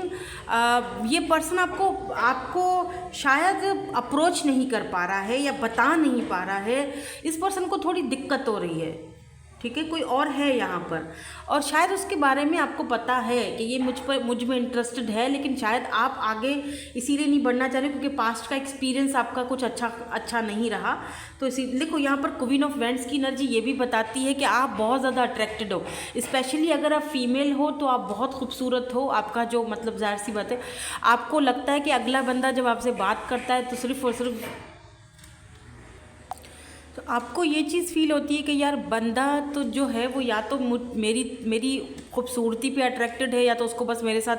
ये पर्सन आपको शायद अप्रोच नहीं कर पा रहा है या बता नहीं पा रहा है। इस पर्सन को थोड़ी दिक्कत हो रही है, ठीक है, कोई और है यहाँ पर, और शायद उसके बारे में आपको पता है कि ये मुझ में इंटरेस्टेड है, लेकिन शायद आप आगे इसीलिए नहीं बढ़ना चाह रहे क्योंकि पास्ट का एक्सपीरियंस आपका कुछ अच्छा नहीं रहा। तो इसी देखो, यहाँ पर क्वीन ऑफ वैंड्स की एनर्जी ये भी बताती है कि आप बहुत ज़्यादा अट्रैक्टेड हो, स्पेशली अगर आप फीमेल हो तो आप बहुत खूबसूरत हो, आपका जो मतलब ज़ाहिर सी बात है, आपको लगता है कि अगला बंदा जब आपसे बात करता है तो सिर्फ और सिर्फ तो आपको ये चीज़ फील होती है कि यार बंदा तो जो है वो या तो मेरी खूबसूरती पे अट्रैक्टेड है, या तो उसको बस मेरे साथ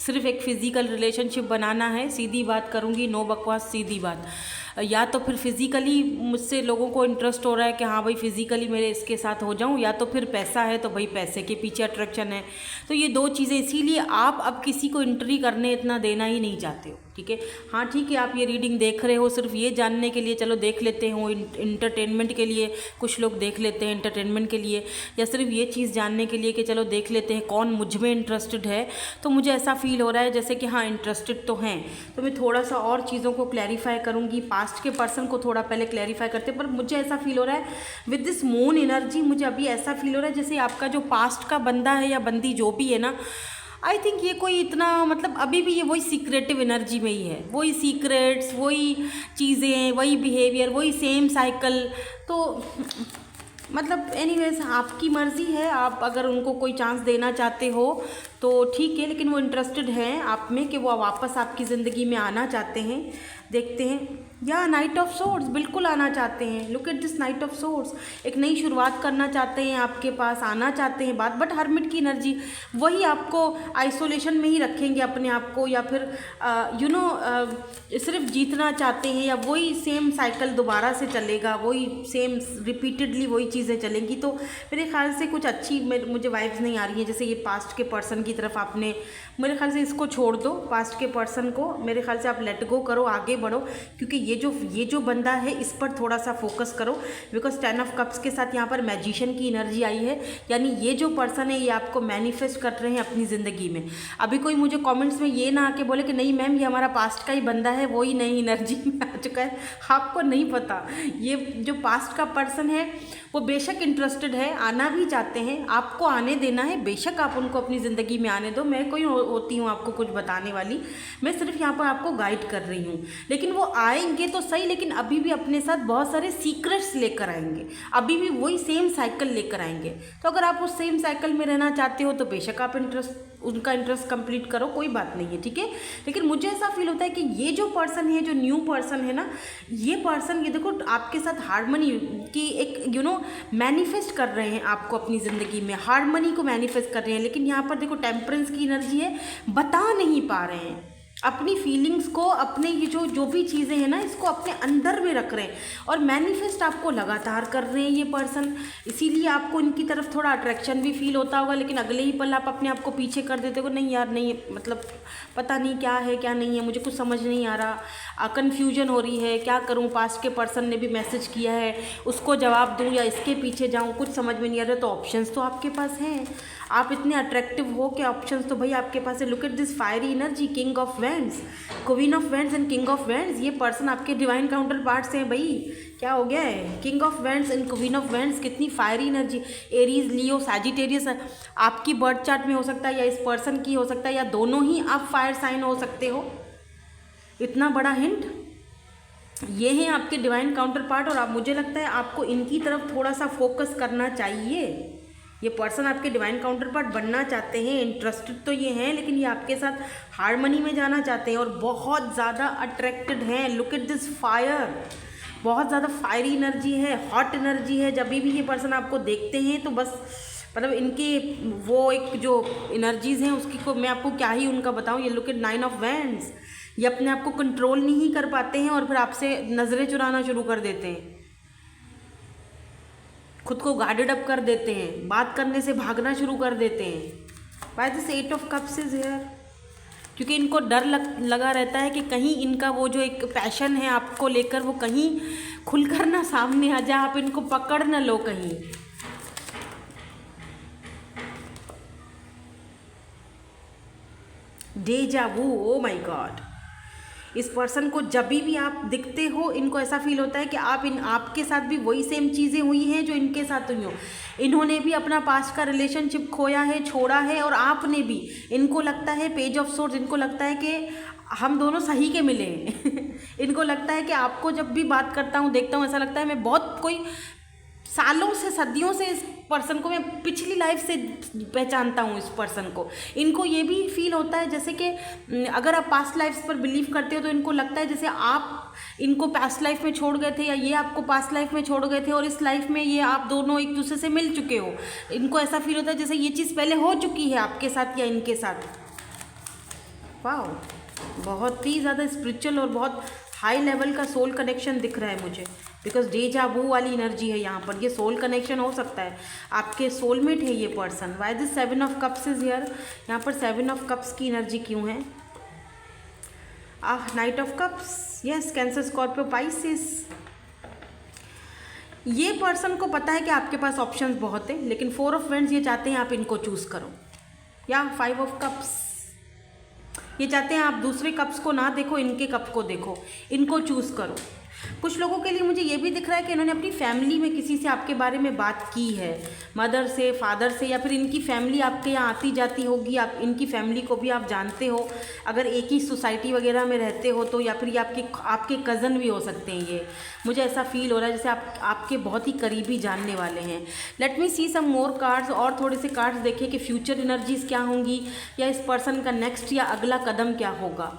सिर्फ एक फ़िज़िकल रिलेशनशिप बनाना है। सीधी बात करूँगी, नो बकवास, सीधी बात। या तो फिर फिज़िकली मुझसे लोगों को इंटरेस्ट हो रहा है कि हाँ भाई फिज़िकली मेरे इसके साथ हो जाऊँ, या तो फिर पैसा है तो भाई पैसे के पीछे अट्रैक्शन है। तो ये दो चीज़ें, इसीलिए आप अब किसी को एंट्री करने इतना देना ही नहीं चाहते हो, ठीक है। हाँ ठीक है, आप ये रीडिंग देख रहे हो सिर्फ ये जानने के लिए, चलो देख लेते हो, इंटरटेनमेंट के लिए कुछ लोग देख लेते हैं, एंटरटेनमेंट के लिए, या सिर्फ ये चीज़ जानने के लिए कि चलो देख लेते हैं कौन मुझ में इंटरेस्टेड है। तो मुझे ऐसा फील हो रहा है जैसे कि हाँ इंटरेस्टेड तो हैं। तो मैं थोड़ा सा और चीज़ों को क्लैरिफाई करूँगी, पास्ट के पर्सन को थोड़ा पहले क्लैरिफाई करते, पर मुझे ऐसा फील हो रहा है विद दिस मून एनर्जी, मुझे अभी ऐसा फील हो रहा है जैसे आपका जो पास्ट का बंदा है या बंदी जो भी है ना, आई थिंक ये कोई इतना मतलब अभी भी ये वही सीक्रेटिव एनर्जी में ही है, वही सीक्रेट्स, वही चीज़ें, वही बिहेवियर, वही सेम साइकिल। तो मतलब एनीवेज आपकी मर्ज़ी है, आप अगर उनको कोई चांस देना चाहते हो तो ठीक है, लेकिन वो इंटरेस्टेड हैं आप में कि वो वापस आपकी ज़िंदगी में आना चाहते हैं। देखते हैं, या नाइट ऑफ सोर्ड्स बिल्कुल आना चाहते हैं। Look at this night of swords, एक नई शुरुआत करना चाहते हैं, आपके पास आना चाहते हैं बात, बट हर्मिट की एनर्जी, वही आपको आइसोलेशन में ही रखेंगे अपने आप को, या फिर सिर्फ जीतना चाहते हैं, या वही सेम साइकिल दोबारा से चलेगा, वही सेम रिपीटेडली वही चीज़ें चलेंगी। तो मेरे ख्याल से कुछ अच्छी मुझे वाइब्स नहीं आ रही हैं। जैसे ये पास्ट के पर्सन की तरफ आपने, मेरे ख्याल से इसको छोड़ दो, पास्ट के पर्सन को मेरे ख्याल से आप लेट गो करो, आगे बढ़ो, क्योंकि ये जो बंदा है इस पर थोड़ा सा फोकस करो। बिकॉज 10 ऑफ कप्स के साथ यहाँ पर मैजिशियन की एनर्जी आई है, यानी ये जो पर्सन है ये आपको मैनिफेस्ट कर रहे हैं अपनी ज़िंदगी में। अभी कोई मुझे कमेंट्स में ये ना आके बोले कि नहीं मैम ये हमारा पास्ट का ही बंदा है, वो ही नई एनर्जी में आ चुका है। आपको नहीं पता, ये जो पास्ट का पर्सन है वो बेशक इंटरेस्टेड है, आना भी चाहते हैं, आपको आने देना है, बेशक आप उनको अपनी ज़िंदगी में आने दो। मैं कोई होती हूँ आपको कुछ बताने वाली, मैं सिर्फ यहाँ पर आपको गाइड कर रही हूँ। लेकिन वो आएंगे तो सही, लेकिन अभी भी अपने साथ बहुत सारे सीक्रेट्स लेकर आएंगे, अभी भी वही सेम साइकिल लेकर आएंगे। तो अगर आप उस सेम साइकिल में रहना चाहते हो तो बेशक आप उनका इंटरेस्ट कंप्लीट करो, कोई बात नहीं है, ठीक है। लेकिन मुझे ऐसा फील होता है कि ये जो पर्सन है, जो न्यू पर्सन है ना, ये पर्सन ये देखो आपके साथ हार्मनी की एक मैनिफेस्ट कर रहे हैं आपको अपनी ज़िंदगी में, हार्मनी को मैनिफेस्ट कर रहे हैं। लेकिन यहाँ पर देखो टेम्परेंस की एनर्जी है, बता नहीं पा रहे हैं अपनी फीलिंग्स को, अपने ये जो भी चीज़ें हैं ना इसको अपने अंदर में रख रहे हैं, और मैनिफेस्ट आपको लगातार कर रहे हैं ये पर्सन। इसीलिए आपको इनकी तरफ थोड़ा अट्रैक्शन भी फील होता होगा, लेकिन अगले ही पल आप अपने आप को पीछे कर देते हो, नहीं यार नहीं, मतलब पता नहीं क्या है क्या नहीं है, मुझे कुछ समझ नहीं आ रहा, कन्फ्यूजन हो रही है, क्या करूँ, पास्ट के पर्सन ने भी मैसेज किया है, उसको जवाब दूँ या इसके पीछे जाऊँ, कुछ समझ में नहीं आ रहा। तो ऑप्शंस तो आपके पास हैं, आप इतने अट्रैक्टिव हो कि ऑप्शंस तो भाई आपके पास है। Look at this fiery energy, king of vends, queen of vends and king of vends. ये पर्सन आपके डिवाइन काउंटर पार्ट्स हैं भाई, क्या हो गया है, king of vends and queen of vends, कितनी fiery energy. Aries, Leo, Sagittarius आपकी बर्थ चार्ट में हो सकता है, या इस पर्सन की हो सकता है, या दोनों ही आप फायर साइन हो सकते हो। इतना बड़ा हिंट, ये हैं आपके डिवाइन काउंटर पार्ट, और मुझे लगता है आपको इनकी तरफ थोड़ा सा फोकस करना चाहिए। ये पर्सन आपके डिवाइन काउंटर पार्ट बनना चाहते हैं, इंटरेस्टेड तो ये हैं, लेकिन ये आपके साथ हार्मनी में जाना चाहते हैं और बहुत ज़्यादा अट्रैक्टेड हैं। लुक एट दिस फायर, बहुत ज़्यादा फायरी एनर्जी है, हॉट एनर्जी है। जब भी ये पर्सन आपको देखते हैं तो बस मतलब इनके वो एक जो एनर्जीज़ हैं उसकी को मैं आपको क्या ही उनका बताऊँ। ये लुक एट 9 ऑफ वैंड्स, ये अपने आप को कंट्रोल नहीं कर पाते हैं और फिर आपसे नज़रें चुराना शुरू कर देते हैं, खुद को गार्डेड अप कर देते हैं, बात करने से भागना शुरू कर देते हैं। By this 8 of cups is here, क्योंकि इनको डर लगा रहता है कि कहीं इनका वो जो एक पैशन है आपको लेकर वो कहीं खुलकर ना सामने आ जाए, आप इनको पकड़ ना लो कहीं। डेजा वू, ओ माय गॉड, इस पर्सन को जब भी आप दिखते हो इनको ऐसा फील होता है कि आपके साथ भी वही सेम चीज़ें हुई हैं जो इनके साथ हुई हो। इन्होंने भी अपना पास्ट का रिलेशनशिप खोया है, छोड़ा है, और आपने भी। इनको लगता है, पेज ऑफ सोर्ड्स, इनको लगता है कि हम दोनों सही के मिले हैं। इनको लगता है कि आपको जब भी बात करता हूँ, देखता हूँ, ऐसा लगता है मैं बहुत कोई सालों से, सदियों से इस पर्सन को मैं पिछली लाइफ से पहचानता हूँ इस पर्सन को। इनको ये भी फील होता है जैसे कि अगर आप पास्ट लाइफ्स पर बिलीव करते हो तो इनको लगता है जैसे आप इनको पास्ट लाइफ में छोड़ गए थे, या ये आपको पास्ट लाइफ में छोड़ गए थे और इस लाइफ में ये आप दोनों एक दूसरे से मिल चुके हो। इनको ऐसा फील होता है जैसे ये चीज़ पहले हो चुकी है आपके साथ या इनके साथ। वाह, बहुत ही ज़्यादा स्पिरिचुअल और बहुत हाई लेवल का सोल कनेक्शन दिख रहा है मुझे, बिकॉज डेजा वू वाली एनर्जी है यहाँ पर। ये सोल कनेक्शन हो सकता है, आपके सोलमेट है ये person. Why this 7 of cups is here, यहाँ पर 7 ऑफ कप्स की एनर्जी क्यों है? Night of cups, yes, cancer, Scorpio, Pisces. ये पर्सन को पता है कि आपके पास ऑप्शंस बहुत हैं, लेकिन 4 ऑफ वेंड्स ये चाहते हैं आप इनको चूज़ करो, या 5 ऑफ कप्स ये चाहते हैं आप दूसरे कप्स को ना देखो, इनके कप को देखो, इनको चूज़ करो। कुछ लोगों के लिए मुझे ये भी दिख रहा है कि इन्होंने अपनी फैमिली में किसी से आपके बारे में बात की है, मदर से, फादर से, या फिर इनकी फैमिली आपके यहाँ आती जाती होगी, आप इनकी फैमिली को भी आप जानते हो, अगर एक ही सोसाइटी वगैरह में रहते हो तो, या फिर ये आपके कज़न भी हो सकते हैं। ये मुझे ऐसा फील हो रहा है जैसे आपके बहुत ही करीबी जानने वाले हैं। लेट मी सी सम मोर कार्ड्स, और थोड़े से कार्ड्स देखिए कि फ्यूचर एनर्जीज़ क्या होंगी, या इस पर्सन का नेक्स्ट या अगला कदम क्या होगा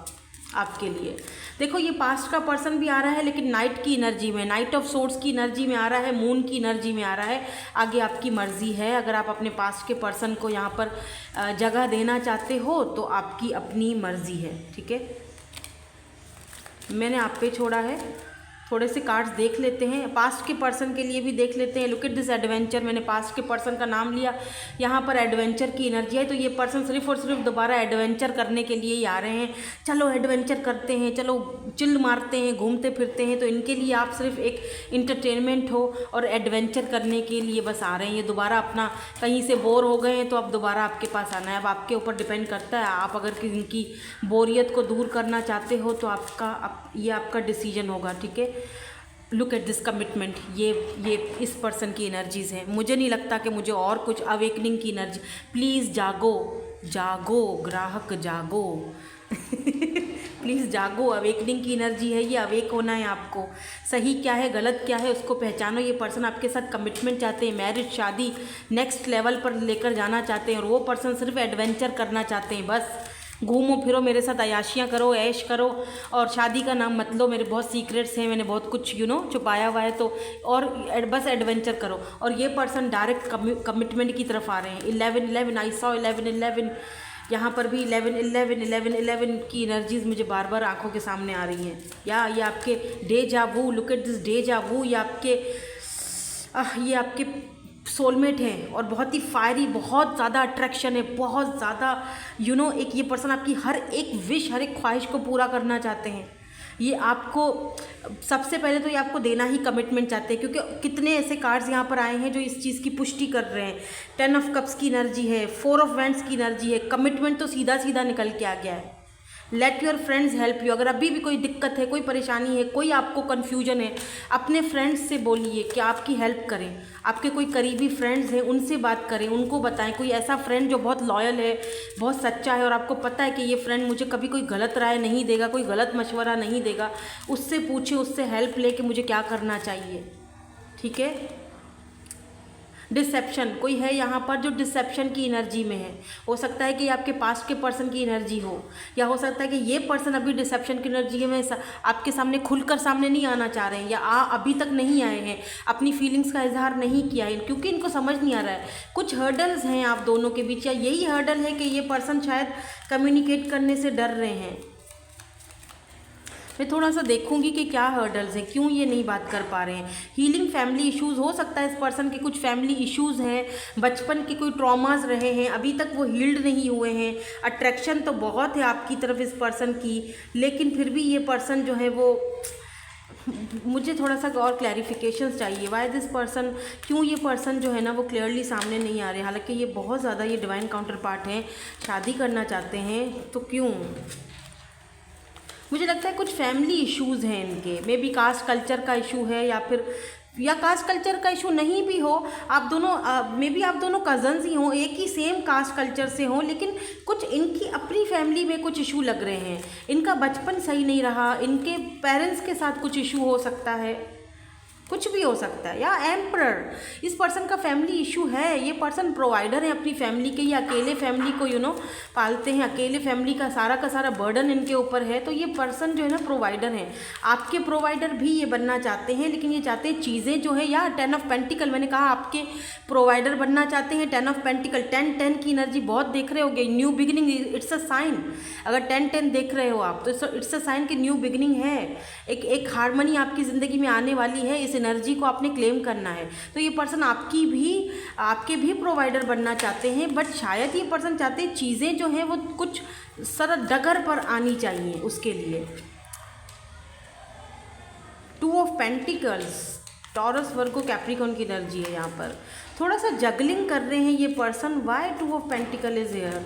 आपके लिए। देखो ये पास्ट का पर्सन भी आ रहा है, लेकिन नाइट की एनर्जी में, नाइट ऑफ सोर्ड्स की एनर्जी में आ रहा है, मून की एनर्जी में आ रहा है। आगे आपकी मर्जी है, अगर आप अपने पास्ट के पर्सन को यहाँ पर जगह देना चाहते हो तो आपकी अपनी मर्जी है, ठीक है। मैंने आप पे छोड़ा है, थोड़े से कार्ड्स देख लेते हैं, पास्ट के पर्सन के लिए भी देख लेते हैं। लुक एट दिस एडवेंचर, मैंने पास्ट के पर्सन का नाम लिया, यहाँ पर एडवेंचर की एनर्जी है, तो ये पर्सन सिर्फ और सिर्फ दोबारा एडवेंचर करने के लिए ही आ रहे हैं। चलो एडवेंचर करते हैं, चलो चिल मारते हैं, घूमते फिरते हैं। तो इनके लिए आप सिर्फ एक इंटरटेनमेंट हो और एडवेंचर करने के लिए बस आ रहे हैं। ये दोबारा अपना कहीं से बोर हो गए हैं तो अब दोबारा आपके पास आना है। अब आपके ऊपर डिपेंड करता है, आप अगर इनकी बोरियत को दूर करना चाहते हो तो ये आपका डिसीजन होगा, ठीक है। लुक एट दिस कमिटमेंट, ये इस पर्सन की एनर्जीज़ हैं। मुझे नहीं लगता कि मुझे और कुछ, अवेकनिंग की एनर्जी। प्लीज़ जागो, जागो ग्राहक, जागो प्लीज़ जागो, अवेकनिंग की एनर्जी है ये, अवेक होना है आपको। सही क्या है, गलत क्या है, उसको पहचानो। ये पर्सन आपके साथ कमिटमेंट चाहते हैं, मैरिज, शादी, नेक्स्ट लेवल पर लेकर जाना चाहते हैं, और वो पर्सन सिर्फ एडवेंचर करना चाहते हैं। बस घूमो फिरो मेरे साथ, अयाशियाँ करो, ऐश करो, और शादी का नाम मत लो, मेरे बहुत सीक्रेट्स हैं, मैंने बहुत कुछ छुपाया हुआ है, तो और बस एडवेंचर करो। और ये पर्सन डायरेक्ट कमिटमेंट की तरफ आ रहे हैं। 11 आई सॉ 11 यहाँ पर भी 11 की एनर्जीज मुझे बार बार आंखों के सामने आ रही हैं। या ये आपके डेजा वू, लुक एट दिस डेजा वू, ये आपके सोलमेट हैं, और बहुत ही फायरी, बहुत ज़्यादा अट्रैक्शन है, बहुत ज़्यादा एक ये पर्सन आपकी हर एक विश, हर एक ख्वाहिश को पूरा करना चाहते हैं। ये आपको सबसे पहले तो ये आपको देना ही कमिटमेंट चाहते हैं, क्योंकि कितने ऐसे कार्ड्स यहाँ पर आए हैं जो इस चीज़ की पुष्टि कर रहे हैं। 10 ऑफ कप्स की एनर्जी है, 4 ऑफ वैंड्स की एनर्जी है, कमिटमेंट तो सीधा सीधा निकल के आ गया है। Let your friends help you. अगर अभी भी कोई दिक्कत है, कोई परेशानी है, कोई आपको कन्फ्यूजन है, अपने फ्रेंड्स से बोलिए कि आपकी हेल्प करें। आपके कोई करीबी फ्रेंड्स हैं, उनसे बात करें, उनको बताएं। कोई ऐसा फ्रेंड जो बहुत लॉयल है, बहुत सच्चा है, और आपको पता है कि ये फ्रेंड मुझे कभी कोई गलत राय नहीं देगा, कोई गलत मशवरा नहीं देगा, उससे पूछिए, उससे हेल्प ले कि मुझे क्या करना चाहिए, ठीक है। डिसेप्शन, कोई है यहाँ पर जो डिसेप्शन की एनर्जी में है। हो सकता है कि आपके पास्ट के पर्सन की एनर्जी हो, या हो सकता है कि ये पर्सन अभी डिसेप्शन की एनर्जी में आपके सामने खुलकर सामने नहीं आना चाह रहे हैं, या अभी तक नहीं आए हैं, अपनी फीलिंग्स का इजहार नहीं किया है, क्योंकि इनको समझ नहीं आ रहा है। कुछ हर्डल्स हैं आप दोनों के बीच, या यही हर्डल है कि ये पर्सन शायद कम्युनिकेट करने से डर रहे हैं। मैं थोड़ा सा देखूंगी कि क्या हर्डल्स हैं, क्यों ये नहीं बात कर पा रहे हैं। हीलिंग फैमिली इश्यूज़, हो सकता है इस पर्सन के कुछ फैमिली इश्यूज़ हैं, बचपन के कोई ट्रॉमास रहे हैं, अभी तक वो हील्ड नहीं हुए हैं। अट्रैक्शन तो बहुत है आपकी तरफ इस पर्सन की, लेकिन फिर भी ये पर्सन जो है वो, मुझे थोड़ा सा और क्लैरिफिकेशंस चाहिए। वाई दिस पर्सन, क्यों ये पर्सन जो है ना वो क्लियरली सामने नहीं आ रहे। हालांकि ये बहुत ज़्यादा, ये डिवाइन काउंटर पार्ट हैं, शादी करना चाहते हैं, तो क्यों? मुझे लगता है कुछ फैमिली इश्यूज़ हैं इनके, मे बी कास्ट कल्चर का इशू है, या कास्ट कल्चर का इशू नहीं भी हो, आप दोनों मे बी आप दोनों कज़न्स ही हों, एक ही सेम कास्ट कल्चर से हों, लेकिन कुछ इनकी अपनी फैमिली में कुछ इशू लग रहे हैं। इनका बचपन सही नहीं रहा, इनके पेरेंट्स के साथ कुछ इशू हो सकता है, कुछ भी हो सकता है, या एम्परर। इस पर्सन का फैमिली इशू है, ये पर्सन प्रोवाइडर है अपनी फैमिली के, ये अकेले फैमिली को पालते हैं, अकेले फैमिली का सारा बर्डन इनके ऊपर है। तो ये पर्सन जो है ना प्रोवाइडर है, आपके प्रोवाइडर भी ये बनना चाहते हैं, लेकिन ये चाहते हैं चीज़ें जो है, या 10 ऑफ पेंटिकल, मैंने कहा आपके प्रोवाइडर बनना चाहते हैं। 10 ऑफ पेंटिकल, 10 की एनर्जी बहुत देख रहे होगे, new beginning, it's a sign. अगर 10 देख रहे हो आप तो इट्स अ साइन कि न्यू बिगिनिंग है, एक हार्मनी आपकी ज़िंदगी में आने वाली है। इस एनर्जी को आपने क्लेम करना है। तो ये पर्सन आपके भी प्रोवाइडर बनना चाहते हैं, बट शायद ये पर्सन चाहते हैं चीज़ें जो हैं वो कुछ सरल डगर पर आनी चाहिए उसके लिए। 2 of pentacles, taurus, Virgo, Capricorn की एनर्जी है यहाँ पर। थोड़ा सा जगलिंग कर रहे हैं ये person. Why 2 of pentacles is here?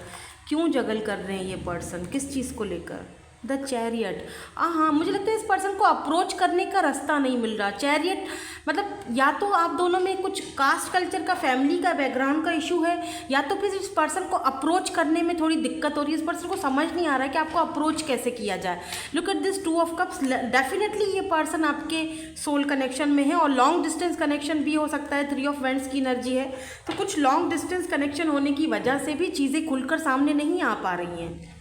क्यों जगल कर रहे हैं ये पर्सन, किस चीज़ को लेकर? The chariot. हाँ, मुझे लगता है इस पर्सन को अप्रोच करने का रास्ता नहीं मिल रहा। चैरियट मतलब या तो आप दोनों में कुछ कास्ट कल्चर का, फैमिली का, बैकग्राउंड का इशू है, या तो फिर इस पर्सन को अप्रोच करने में थोड़ी दिक्कत हो रही है। इस पर्सन को समझ नहीं आ रहा है कि आपको अप्रोच कैसे किया जाए। Look at this 2 of cups. Definitely ये पर्सन आपके सोल कनेक्शन में है, और लॉन्ग डिस्टेंस कनेक्शन भी हो सकता है। 3 ऑफ वेंट्स की एनर्जी है, तो कुछ लॉन्ग डिस्टेंस कनेक्शन होने की वजह से भी चीज़ें खुलकर सामने नहीं आ पा रही हैं।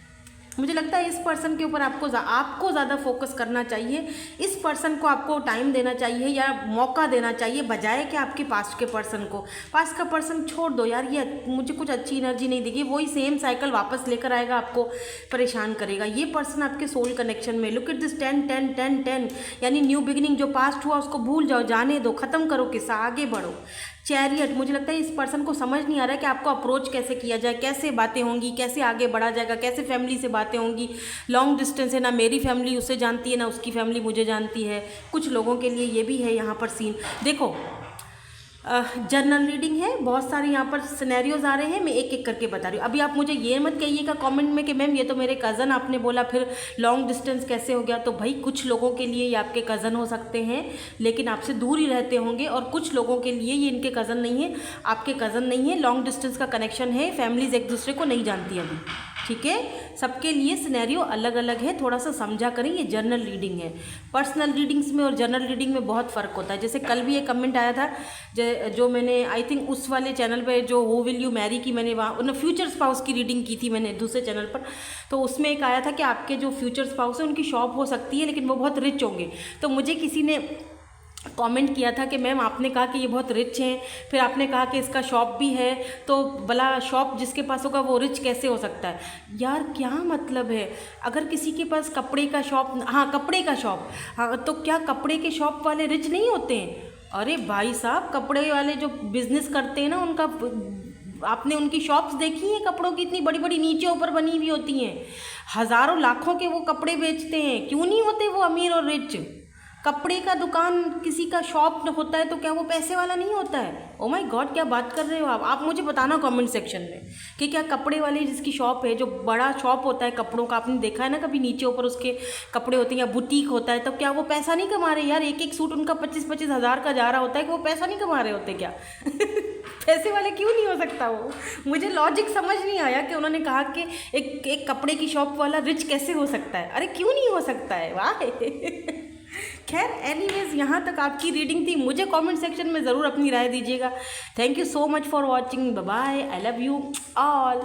मुझे लगता है इस पर्सन के ऊपर आपको ज़्यादा फोकस करना चाहिए। इस पर्सन को आपको टाइम देना चाहिए या मौका देना चाहिए, बजाय कि आपके पास्ट के पर्सन को। पास्ट का पर्सन छोड़ दो यार, ये मुझे कुछ अच्छी एनर्जी नहीं देगी, वही सेम साइकिल वापस लेकर आएगा, आपको परेशान करेगा। ये पर्सन आपके सोल कनेक्शन में। लुक एट दिस 10 यानी न्यू बिगिनिंग। जो पास्ट हुआ उसको भूल जाओ, जाने दो, ख़त्म करो किस्सा, आगे बढ़ो। चैरियट, मुझे लगता है इस पर्सन को समझ नहीं आ रहा है कि आपको अप्रोच कैसे किया जाए, कैसे बातें होंगी, कैसे आगे बढ़ा जाएगा, कैसे फैमिली से बातें होंगी। लॉन्ग डिस्टेंस है, ना मेरी फैमिली उससे जानती है, ना उसकी फैमिली मुझे जानती है। कुछ लोगों के लिए ये भी है यहाँ पर सीन। देखो, जर्नल रीडिंग है, बहुत सारे यहाँ पर सिनेरियोज आ रहे हैं, मैं एक एक करके बता रही हूँ। अभी आप मुझे ये मत कहिएगा कमेंट में कि मैम ये तो मेरे कज़न आपने बोला, फिर लॉन्ग डिस्टेंस कैसे हो गया। तो भाई कुछ लोगों के लिए ये आपके कज़न हो सकते हैं, लेकिन आपसे दूर ही रहते होंगे, और कुछ लोगों के लिए ये इनके कज़न नहीं है, आपके कज़न नहीं है, लॉन्ग डिस्टेंस का कनेक्शन है, फैमिलीज एक दूसरे को नहीं जानती अभी। ठीक है, सबके लिए सिनेरियो अलग अलग है, थोड़ा सा समझा करें। ये जर्नल रीडिंग है। पर्सनल रीडिंग्स में और जर्नल रीडिंग में बहुत फ़र्क होता है। जैसे कल भी एक कमेंट आया था जो मैंने आई थिंक उस वाले चैनल पे जो हु विल यू मैरी की, मैंने वहाँ फ्यूचर स्पाउस की रीडिंग की थी मैंने दूसरे चैनल पर। तो उसमें एक आया था कि आपके जो फ्यूचर स्पाउस है उनकी शॉप हो सकती है, लेकिन वो बहुत रिच होंगे। तो मुझे किसी ने कमेंट किया था कि मैम आपने कहा कि ये बहुत रिच हैं, फिर आपने कहा कि इसका शॉप भी है, तो भला शॉप जिसके पास होगा वो रिच कैसे हो सकता है? यार क्या मतलब है? अगर किसी के पास कपड़े का शॉप, हाँ कपड़े का शॉप, हाँ, तो क्या कपड़े के शॉप वाले रिच नहीं होते हैं? अरे भाई साहब, कपड़े वाले जो बिज़नेस करते हैं ना, उनका आपने उनकी शॉप्स देखी हैं कपड़ों की, इतनी बड़ी बड़ी नीचे ऊपर बनी हुई होती हैं, हज़ारों लाखों के वो कपड़े बेचते हैं। क्यों नहीं होते वो अमीर और रिच? कपड़े का दुकान किसी का शॉप होता है तो क्या वो पैसे वाला नहीं होता है? ओ माय गॉड, क्या बात कर रहे हो आप मुझे बताना कमेंट सेक्शन में कि क्या कपड़े वाले जिसकी शॉप है, जो बड़ा शॉप होता है कपड़ों का, आपने देखा है ना कभी, नीचे ऊपर उसके कपड़े होते हैं या बुटीक होता है, तो क्या वो पैसा नहीं कमा रहे? यार एक एक सूट उनका 25-25 हज़ार का जा रहा होता है, कि वो पैसा नहीं कमा रहे होते क्या? पैसे वाले क्यों नहीं हो सकता वो? मुझे लॉजिक समझ नहीं आया कि उन्होंने कहा कि एक कपड़े की शॉप वाला रिच कैसे हो सकता है। अरे क्यों नहीं हो सकता है? वाह। खैर एनीवेज, यहाँ तक आपकी रीडिंग थी। मुझे कमेंट सेक्शन में ज़रूर अपनी राय दीजिएगा। Thank you so much for watching. Bye bye, I love you all.